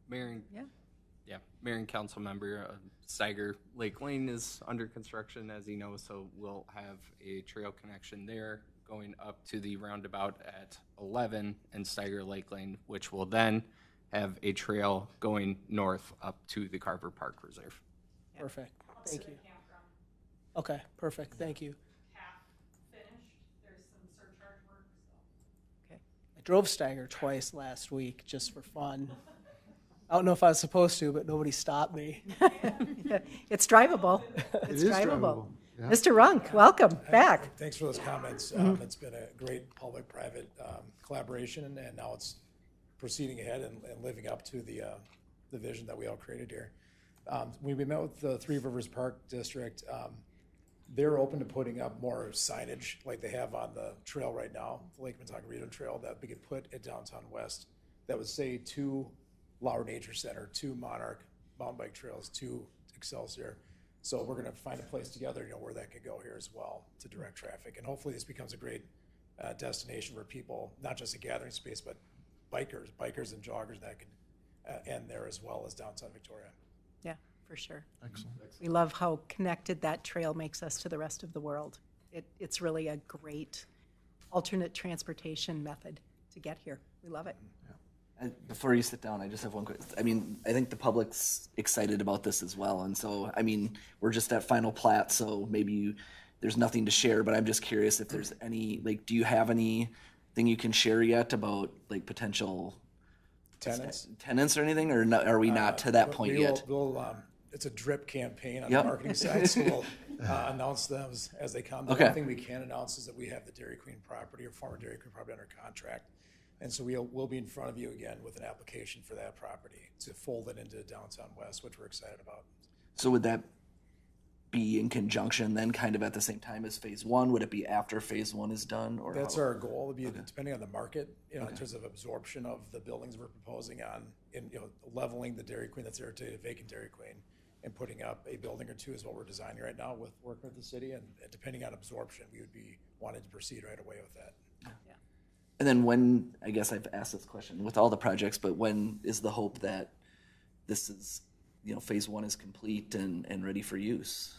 Mayor and council member, Steiger Lake Lane is under construction, as you know, so we'll have a trail connection there going up to the roundabout at 11 and Steiger Lake Lane, which will then have a trail going north up to the Carver Park Reserve. Perfect. Thank you. Okay, perfect. Thank you. drove Steiger twice last week just for fun. I don't know if I was supposed to, but nobody stopped me. It's drivable. It's is drivable. drivable, yeah. Mr. Runk, welcome back. Thanks for those comments. It's been a great public-private collaboration, and now it's proceeding ahead and living up to the vision that we all created here. When we met with the Three Rivers Park District, they're open to putting up more signage like they have on the trail right now, the Lake Minnetonka Trail, that we could put at Downtown West that would say to Lauer Nature Center, to Monarch Mountain Bike Trails, to Excelsior. So we're going to find a place together, where that could go here as well to direct traffic. And hopefully this becomes a great destination for people, not just a gathering space, but bikers and joggers that could end there as well as downtown Victoria. Yeah, for sure. Excellent. We love how connected that trail makes us to the rest of the world. It's really a great alternate transportation method to get here. We love it. Before you sit down, I just have one quick. I mean, I think the public's excited about this as well, and so I mean, we're just at final plat, so maybe there's nothing to share. But I'm just curious if there's any, do you have anything you can share yet about potential tenants or anything, or no, are we not to that point yet? It's a drip campaign on the marketing side, so we'll announce them as they come. The one thing we can announce is that we have the Dairy Queen property, or former Dairy Queen property, under contract. And so we'll be in front of you again with an application for that property to fold it into Downtown West, which we're excited about. So would that be in conjunction then, kind of at the same time as phase one? Would it be after phase one is done? Or that's our goal. It'll be depending on the market, in terms of absorption of the buildings we're proposing leveling the Dairy Queen that's there today, a vacant Dairy Queen, and putting up a building or two is what we're designing right now with working with the city. And depending on absorption, we would be wanting to proceed right away with that. Yeah. And then when, I guess I've asked this question with all the projects, but when is the hope that this is, phase one is complete and ready for use?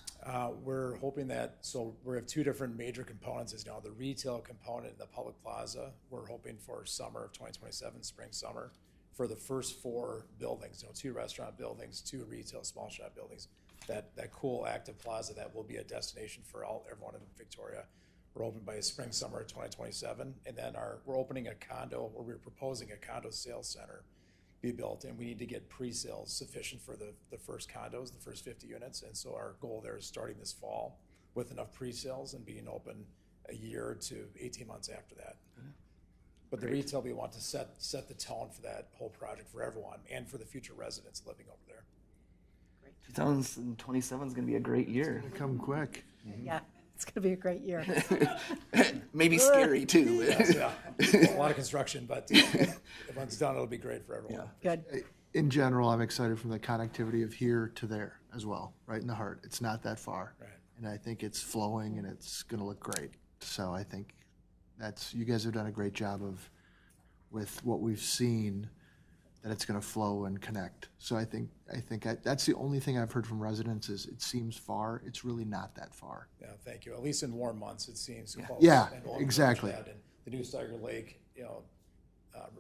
We're hoping that, so we have two different major components is now the retail component in the public plaza. We're hoping for summer of 2027, spring, summer, for the first 4 buildings, 2 restaurant buildings, 2 retail small shop buildings, that cool active plaza that will be a destination for everyone in Victoria. We're open by spring, summer of 2027, and then we're opening a condo, or we're proposing a condo sales center be built, and we need to get pre-sales sufficient for the first condos, the first 50 units, and so our goal there is starting this fall with enough pre-sales and being open a year to 18 months after that. But the retail, we want to set the tone for that whole project for everyone and for the future residents living over there. 2027 is going to be a great year. It's gonna come quick. Yeah. It's going to be a great year. Maybe scary too. Yeah. A lot of construction, but if it's done, it'll be great for everyone. Yeah. Good. In general, I'm excited from the connectivity of here to there as well, right in the heart. It's not that far. Right. And I think it's flowing and it's going to look great. So I think you guys have done a great job with what we've seen, that it's going to flow and connect. So I think that's the only thing I've heard from residents is it seems far. It's really not that far. Yeah, thank you. At least in warm months, it seems close. Yeah, and exactly. And the new Steiger Lake,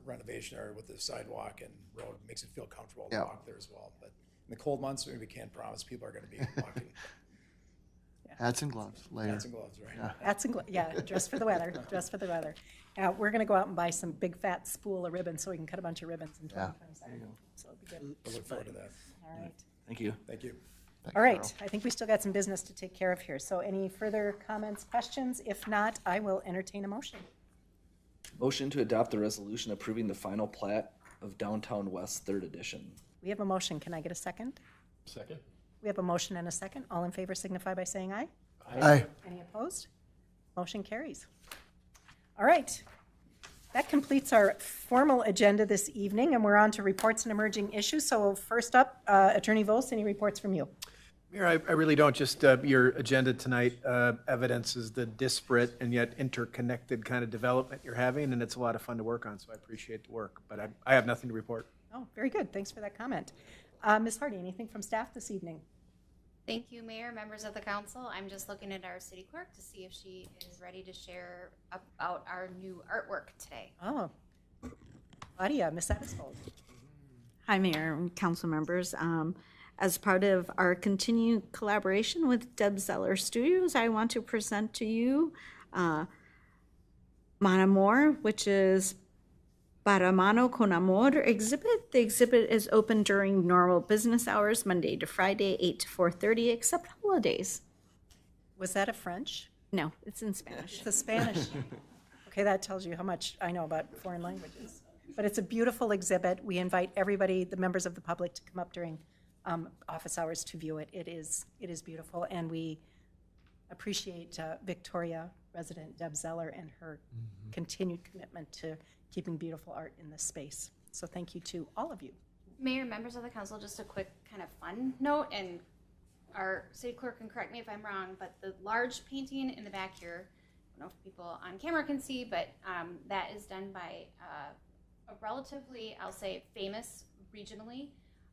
renovation area with the sidewalk and road makes it feel comfortable to walk there as well. But in the cold months, we can't promise people are going to be walking. Hats and gloves, layer. Hats and gloves, right? Yeah. Hats and dress for the weather. Dress for the weather. We're going to go out and buy some big fat spool of ribbons so we can cut a bunch of ribbons in 2027. So it'll be good. I look forward to that. All right. Thank you. Thank you. All right. I think we still got some business to take care of here. So any further comments, questions? If not, I will entertain a motion. Motion to adopt the resolution approving the final plat of Downtown West 3rd Edition. We have a motion. Can I get a second? Second? We have a motion and a second. All in favor signify by saying aye. Aye. Any opposed? Motion carries. All right. That completes our formal agenda this evening, and we're on to reports and emerging issues. So first up, Attorney Vos, any reports from you? Mayor, I really don't. Just your agenda tonight evidences the disparate and yet interconnected kind of development you're having, and it's a lot of fun to work on, so I appreciate the work. But I have nothing to report. Oh, very good. Thanks for that comment. Ms. Hardy, anything from staff this evening? Thank you, Mayor, members of the council. I'm just looking at our city clerk to see if she is ready to share about our new artwork today. Oh, Claudia, Ms. Sattisfold. Hi, Mayor and council members. As part of our continued collaboration with Deb Zeller Studios, I want to present to you Mon Amour, which is Para Mano con Amor exhibit. The exhibit is open during normal business hours, Monday to Friday, 8 to 4:30, except holidays. Was that a French? No, it's in Spanish. It's a Spanish. Okay, that tells you how much I know about foreign languages. But it's a beautiful exhibit. We invite everybody, the members of the public, to come up during office hours to view it. It is beautiful, and we appreciate Victoria resident Deb Zeller and her continued commitment to keeping beautiful art in this space. So thank you to all of you. Mayor, members of the council, just a quick kind of fun note, and our city clerk can correct me if I'm wrong, but the large painting in the back here, I don't know if people on camera can see, but that is done by a relatively, I'll say, famous regionally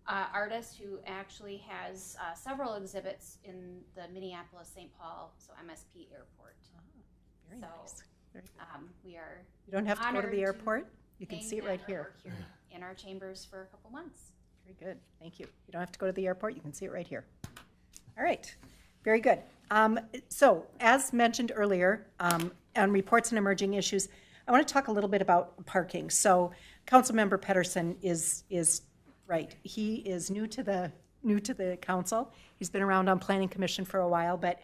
artist who actually has several exhibits in the Minneapolis-St. Paul, so MSP airport. Very so, nice. Very we are You don't have to go to honored the airport. You can hang see it that right here. artwork in our chambers for a couple months. Very good. Thank you. You don't have to go to the airport. You can see it right here. All right. Very good. So as mentioned earlier, on reports and emerging issues, I want to talk a little bit about parking. So Councilmember Pedersen is right. He is new to the council. He's been around on Planning Commission for a while, but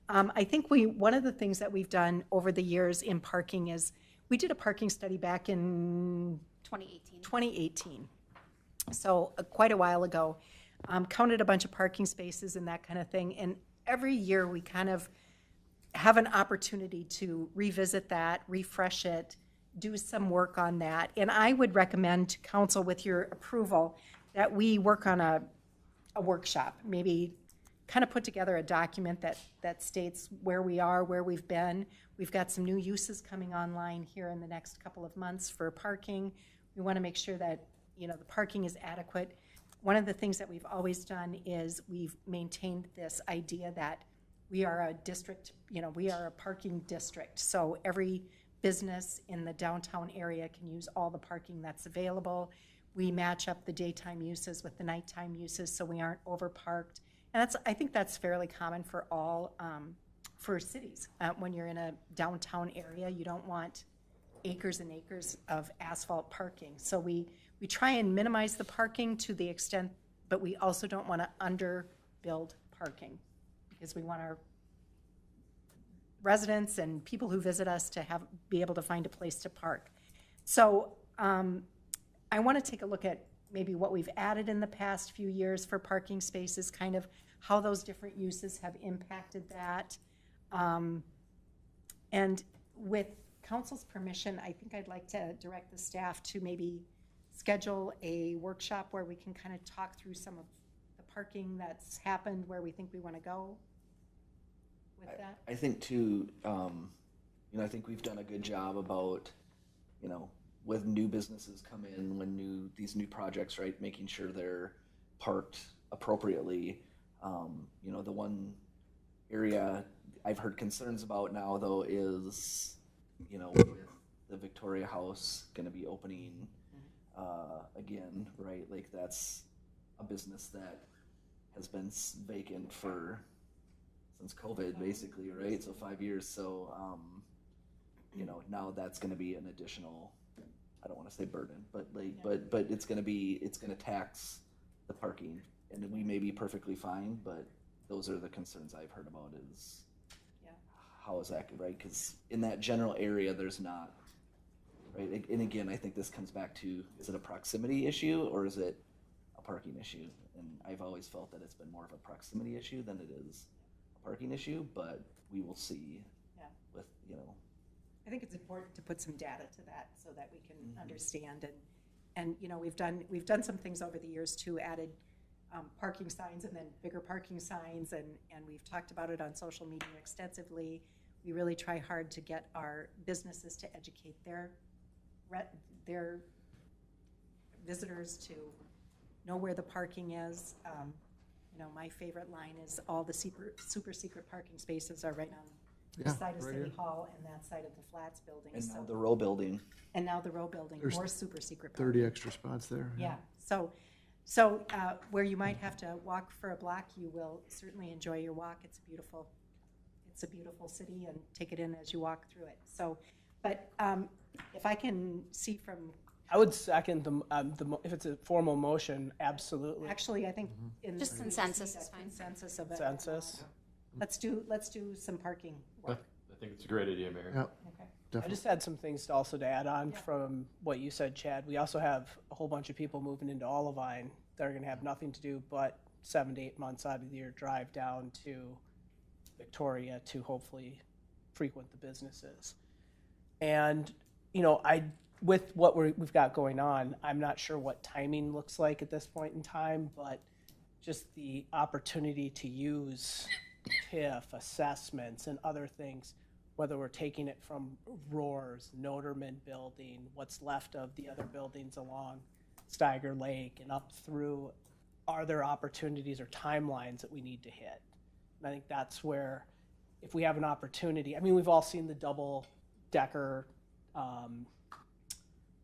I think one of the things that we've done over the years in parking is we did a parking study back in 2018. So quite a while ago. Counted a bunch of parking spaces and that kind of thing. And every year we kind of have an opportunity to revisit that, refresh it, do some work on that. And I would recommend to council, with your approval, that we work on a workshop, maybe kind of put together a document that states where we are, where we've been. We've got some new uses coming online here in the next couple of months for parking. We want to make sure that, the parking is adequate. One of the things that we've always done is we've maintained this idea that we are a district, we are a parking district. So every business in the downtown area can use all the parking that's available. We match up the daytime uses with the nighttime uses so we aren't overparked. And I think that's fairly common for all, for cities. When you're in a downtown area, you don't want acres and acres of asphalt parking. So we try and minimize the parking to the extent, but we also don't want to underbuild parking because we want our residents and people who visit us to be able to find a place to park. So I want to take a look at maybe what we've added in the past few years for parking spaces, kind of how those different uses have impacted that. And with council's permission, I think I'd like to direct the staff to maybe schedule a workshop where we can kind of talk through some of the parking that's happened, where we think we want to go with that. I think too, I think we've done a good job about, with new businesses come in, when these new projects, right, making sure they're parked appropriately. The one area I've heard concerns about now, though, is, with the Victoria House going to be opening again, right? Like, that's a business that has been vacant since COVID, basically, right? So 5 years. So, now that's going to be an additional, I don't want to say burden, but but it's going to tax the parking, and we may be perfectly fine, but those are the concerns I've heard about is how is that, right? Because in that general area, there's not, right? And again, I think this comes back to, is it a proximity issue or is it a parking issue? And I've always felt that it's been more of a proximity issue than it is a parking issue, but we will see with, I think it's important to put some data to that so that we can understand. And we've done some things over the years too, added parking signs and then bigger parking signs, and we've talked about it on social media extensively. We really try hard to get our businesses to educate their visitors to know where the parking is. My favorite line is all the super secret parking spaces are right on this side of City Hall and that side of the Flats building. And now the Row building. And now the Row building, more super secret parking. 30 extra spots there. Yeah. So where you might have to walk for a block, you will certainly enjoy your walk. It's a beautiful city, and take it in as you walk through it. So, but if I can see from I would second if it's a formal motion, absolutely. Actually, I think in Just this, consensus is fine. consensus of it. Consensus. Let's do some parking I work. think it's a great idea, Mayor. Yep, Okay. I definitely. just had some things to also to add on from what you said, Chad. We also have a whole bunch of people moving into Olivine that are going to have nothing to do but 7 to 8 months out of the year drive down to Victoria to hopefully frequent the businesses. And, with what we've got going on, I'm not sure what timing looks like at this point in time, but just the opportunity to use TIF assessments and other things, whether we're taking it from Roars, Noterman Building, what's left of the other buildings along Steiger Lake and up through, are there opportunities or timelines that we need to hit? And I think that's where, if we have an opportunity, we've all seen the double-decker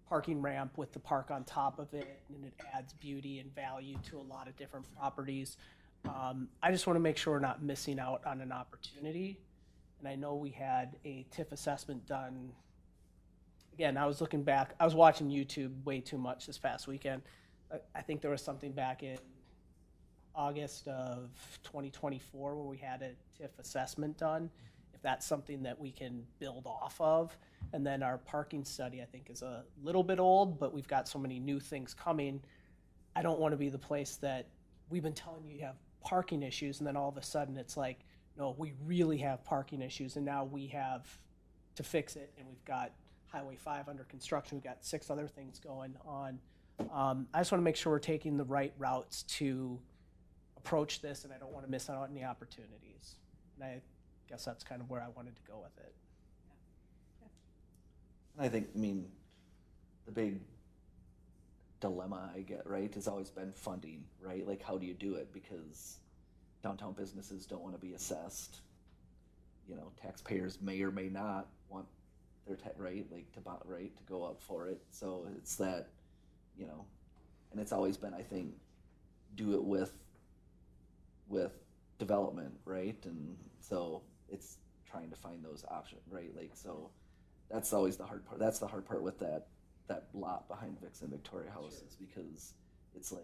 parking ramp with the park on top of it, and it adds beauty and value to a lot of different properties. I just want to make sure we're not missing out on an opportunity. And I know we had a TIF assessment done. Again, I was looking back. I was watching YouTube way too much this past weekend. I think there was something back in August of 2024 where we had a TIF assessment done. If that's something that we can build off of. And then our parking study, I think, is a little bit old, but we've got so many new things coming. I don't want to be the place that we've been telling you have parking issues, and then all of a sudden it's like, no, we really have parking issues, and now we have to fix it, and we've got Highway 5 under construction. We've got 6 other things going on. I just want to make sure we're taking the right routes to approach this, and I don't want to miss out on any opportunities. And I guess that's kind of where I wanted to go with it. I think, the big dilemma I get, right, has always been funding, right? Like, how do you do it? Because downtown businesses don't want to be assessed. Taxpayers may or may not want their to go up for it. So it's that, and it's always been, I think, do it with development, right? And so it's trying to find those options, right? So that's always the hard part. That's the hard part with that lot behind Vic's and Victoria houses, because it's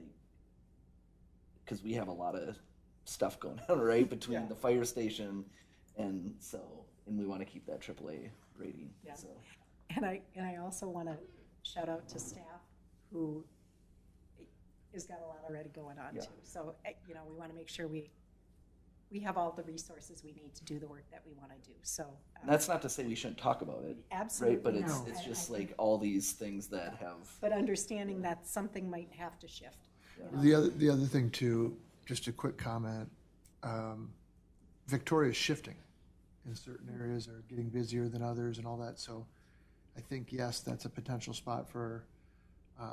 because we have a lot of stuff going on, right, between the fire station and we want to keep that AAA rating. Yeah. So. And I also want to shout out to staff who has got a lot already going on too. So we want to make sure we have all the resources we need to do the work that we want to do. So that's not to say we shouldn't talk about it, absolutely, right? But it's just all these things that have. But understanding that something might have to shift. The other thing too, just a quick comment. Victoria's shifting in certain areas, are getting busier than others and all that. So I think, yes, that's a potential spot for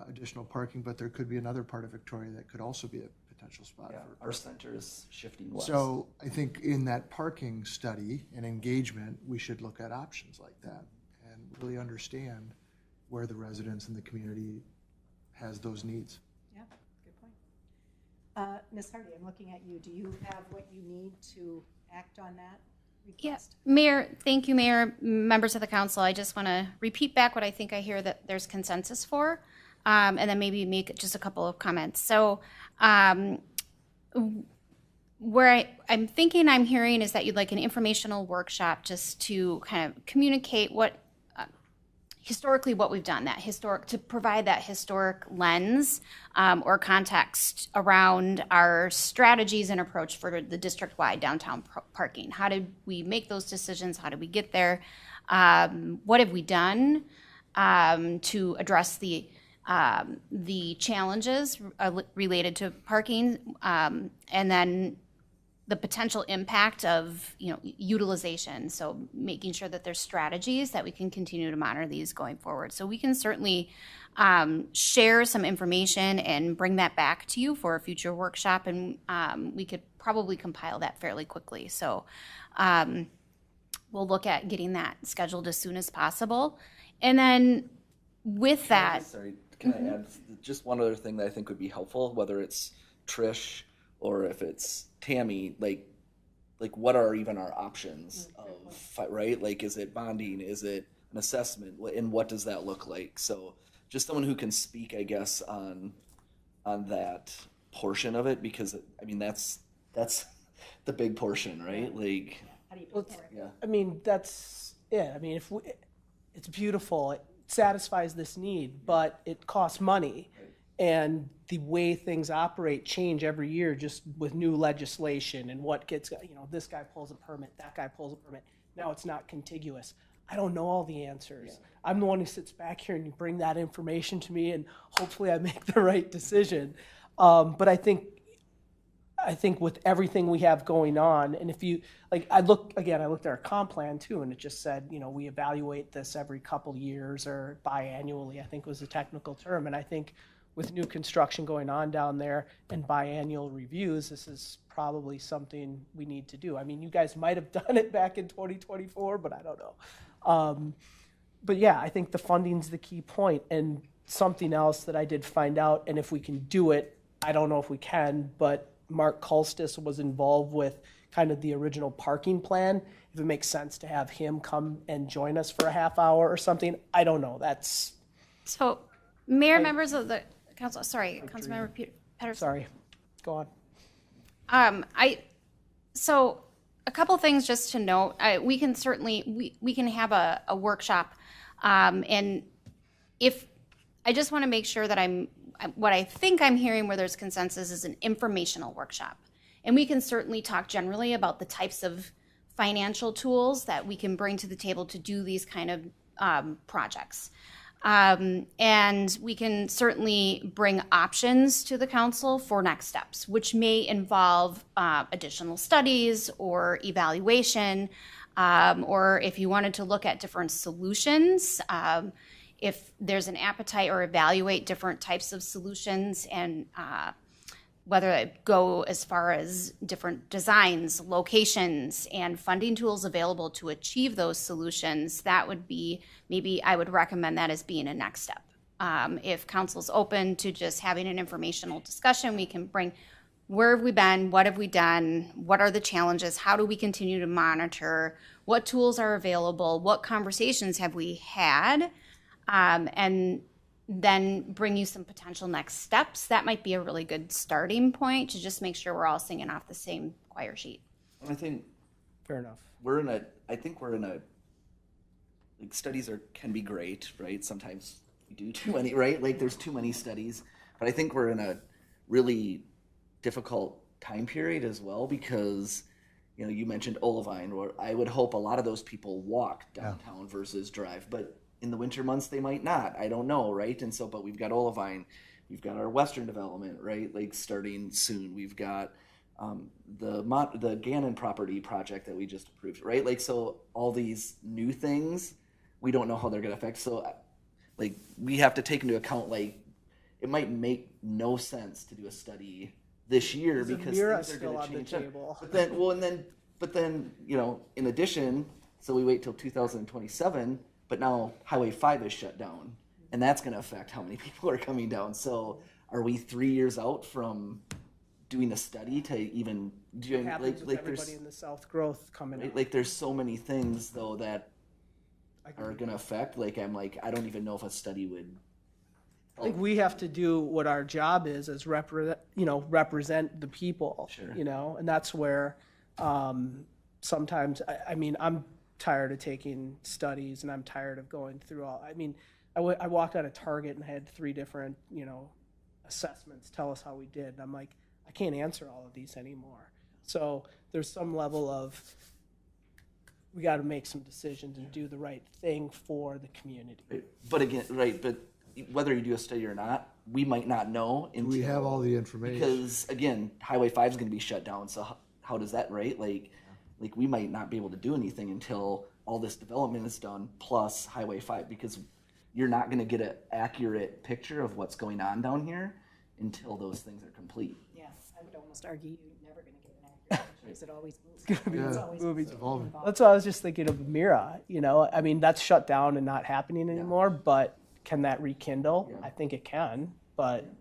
additional parking, but there could be another part of Victoria that could also be a potential spot for our center is shifting west. So I think in that parking study and engagement, we should look at options like that and really understand where the residents and the community has those needs. Yeah, good point. Ms. Hardy, I'm looking at you. Do you have what you need to act on that request? Yes, Mayor, thank you, Mayor, members of the council. I just want to repeat back what I think I hear that there's consensus for, and then maybe make just a couple of comments. So where I'm thinking I'm hearing is that you'd like an informational workshop just to kind of communicate what historically what we've done, to provide that historic lens or context around our strategies and approach for the district-wide downtown parking. How did we make those decisions? How did we get there? What have we done to address the challenges related to parking, and then the potential impact of utilization. So making sure that there's strategies that we can continue to monitor these going forward. So we can certainly share some information and bring that back to you for a future workshop, and we could probably compile that fairly quickly. So we'll look at getting that scheduled as soon as possible. And then with that, Can I add just one other thing that I think would be helpful, whether it's Trish or if it's Tammy, like what are even our options of, right? Like, is it bonding? Is it an assessment? And what does that look like? So just someone who can speak, I guess, on that portion of it, because I mean that's the big portion, right? Like, yeah. I mean, that's it. I mean, it's beautiful, it satisfies this need, but it costs money. And the way things operate change every year just with new legislation and what gets, this guy pulls a permit, that guy pulls a permit. Now it's not contiguous. I don't know all the answers. Yeah. I'm the one who sits back here and you bring that information to me and hopefully I make the right decision. But I think with everything we have going on, and if you, I looked at our comp plan too, and it just said, we evaluate this every couple years or biannually, I think was the technical term. And I think with new construction going on down there and biannual reviews, this is probably something we need to do. I mean, you guys might have done it back in 2024, but I don't know. But yeah, I think the funding's the key point. And something else that I did find out, and if we can do it, I don't know if we can, but Mark Kulstis was involved with kind of the original parking plan. If it makes sense to have him come and join us for a half hour or something, I don't know. That's so. Mayor, members of the council. Sorry, Councilmember Pedersen. Sorry, go on. So a couple things just to note. We can certainly we can have a workshop, and if I just want to make sure that what I think I'm hearing where there's consensus is an informational workshop. And we can certainly talk generally about the types of financial tools that we can bring to the table to do these kind of projects. And we can certainly bring options to the council for next steps, which may involve additional studies or evaluation, or if you wanted to look at different solutions, if there's an appetite or evaluate different types of solutions and whether it go as far as different designs, locations, and funding tools available to achieve those solutions, that would be, maybe I would recommend that as being a next step. If council's open to just having an informational discussion, we can bring where have we been, what have we done, what are the challenges, how do we continue to monitor, what tools are available, what conversations have we had, and then bring you some potential next steps. That might be a really good starting point to just make sure we're all singing off the same choir sheet. I think fair enough. I think we're in a like studies can be great, right? Sometimes we do too many, right? Like there's too many studies, but I think we're in a really difficult time period as well because you mentioned Olivine, where I would hope a lot of those people walk downtown versus drive, but in the winter months, they might not. I don't know, right? And so, but we've got Olivine, we've got our western development, right? Like starting soon. We've got the Gannon property project that we just approved, right? Like so, all these new things, we don't know how they're going to affect. So, like we have to take into account, like it might make no sense to do a study this year because things are going to change. But then, in addition, so we wait till 2027. But now Highway 5 is shut down, and that's going to affect how many people are coming down. So are we 3 years out from doing a study to even doing everybody in the South growth coming out? Like there's so many things though that are going to affect. Like I don't even know if a study would. I think we have to do what our job is as represent the people. Sure. And that's where sometimes I'm tired of taking studies and I'm tired of going through all. I walked out of Target and had 3 different assessments tell us how we did, and I'm like, I can't answer all of these anymore. So there's some level of we got to make some decisions and do the right thing for the community. But again, but whether you do a study or not, we might not know until we have all the information, because again, Highway 5 is going to be shut down, so how does that, right? Like we might not be able to do anything until all this development is done, plus Highway 5, because you're not going to get an accurate picture of what's going on down here until those things are complete. Yeah, I would almost argue you're never going to get an accurate picture because it always moves. It's always moving. That's what I was just thinking of Mira. That's shut down and not happening anymore, but can that rekindle? Yeah. I think it can, but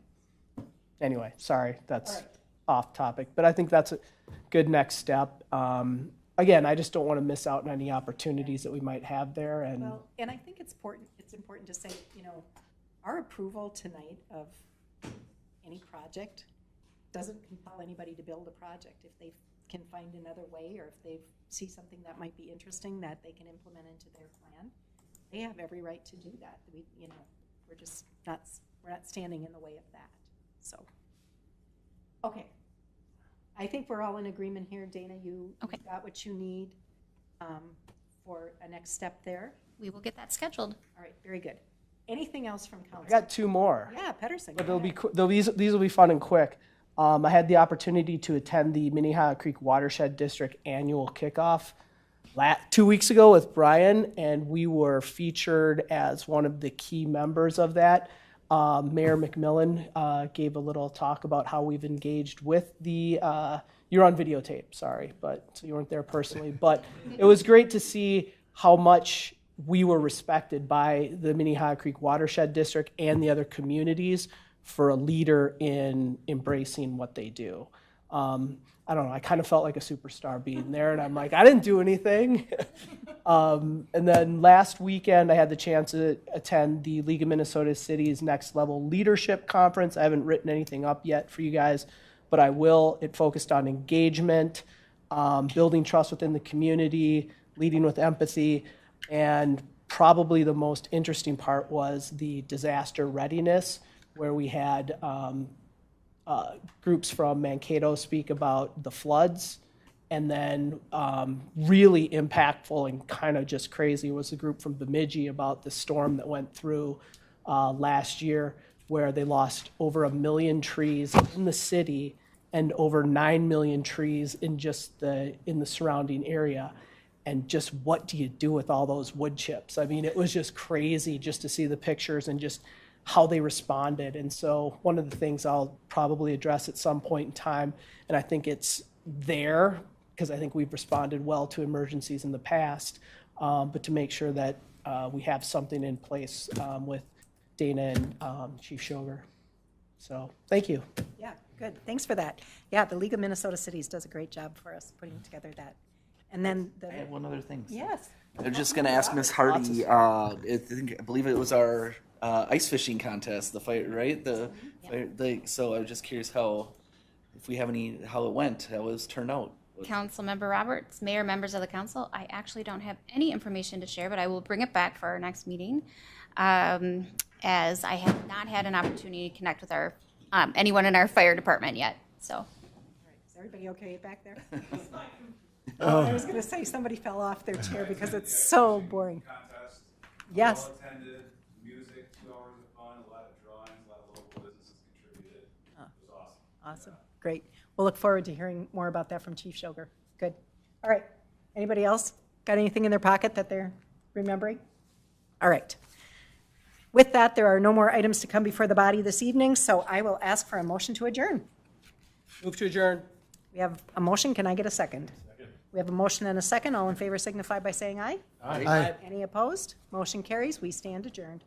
anyway, sorry, that's off topic, but I think that's a good next step. Again, I just don't want to miss out on any opportunities that we might have there. And I think it's important to say, our approval tonight of any project doesn't compel anybody to build a project. If they can find another way, or if they see something that might be interesting that they can implement into their plan, they have every right to do that. We're just not, we're not standing in the way of that, so. Okay. I think we're all in agreement here. Dana, you got what you need for a next step there. We will get that scheduled. All right, very good. Anything else from council? I got two more. Yeah, Pedersen. But go ahead. these will be fun and quick. I had the opportunity to attend the Minnehaha Creek Watershed District annual kickoff 2 weeks ago with Brian, and we were featured as one of the key members of that. Mayor McMillan gave a little talk about how we've engaged with the, you're on videotape, sorry, but so you weren't there personally, but it was great to see how much we were respected by the Minnehaha Creek Watershed District and the other communities for a leader in embracing what they do. I don't know, I kind of felt like a superstar being there, and I'm like, I didn't do anything. And then last weekend, I had the chance to attend the League of Minnesota Cities Next Level Leadership Conference. I haven't written anything up yet for you guys, but I will. It focused on engagement, building trust within the community, leading with empathy, and probably the most interesting part was the disaster readiness, where we had groups from Mankato speak about the floods, and then really impactful and kind of just crazy was a group from Bemidji about the storm that went through last year, where they lost over 1 million trees in the city and over 9 million trees in just in the surrounding area. And just what do you do with all those wood chips? I mean, it was just crazy just to see the pictures and just how they responded. And so one of the things I'll probably address at some point in time, and I think it's there because I think we've responded well to emergencies in the past, but to make sure that we have something in place with Dana and Chief Shoger. So thank you. Yeah, good. Thanks for that. Yeah, the League of Minnesota Cities does a great job for us putting together that. And then I had one other thing. Yes. I'm just going to ask Miss Hardy. I believe it was our ice fishing contest, the fight, right? So I was just curious how it went, how it was turned out. Councilmember Roberts, Mayor, members of the council, I actually don't have any information to share, but I will bring it back for our next meeting, as I have not had an opportunity to connect with our anyone in our fire department yet. So. All right. Is everybody okay back there? I was going to say somebody fell off their chair because it's so boring. Contest. Yes. Well attended, music, 2 hours of fun, a lot of drawings, a lot of local businesses contributed. It was awesome. Awesome. Great. We'll look forward to hearing more about that from Chief Shoger. Good. All right. Anybody else got anything in their pocket that they're remembering? All right. With that, there are no more items to come before the body this evening, so I will ask for a motion to adjourn. Move to adjourn. We have a motion. Can I get a second? We have a motion and a second. All in favor signify by saying aye. Aye. Any opposed? Motion carries. We stand adjourned.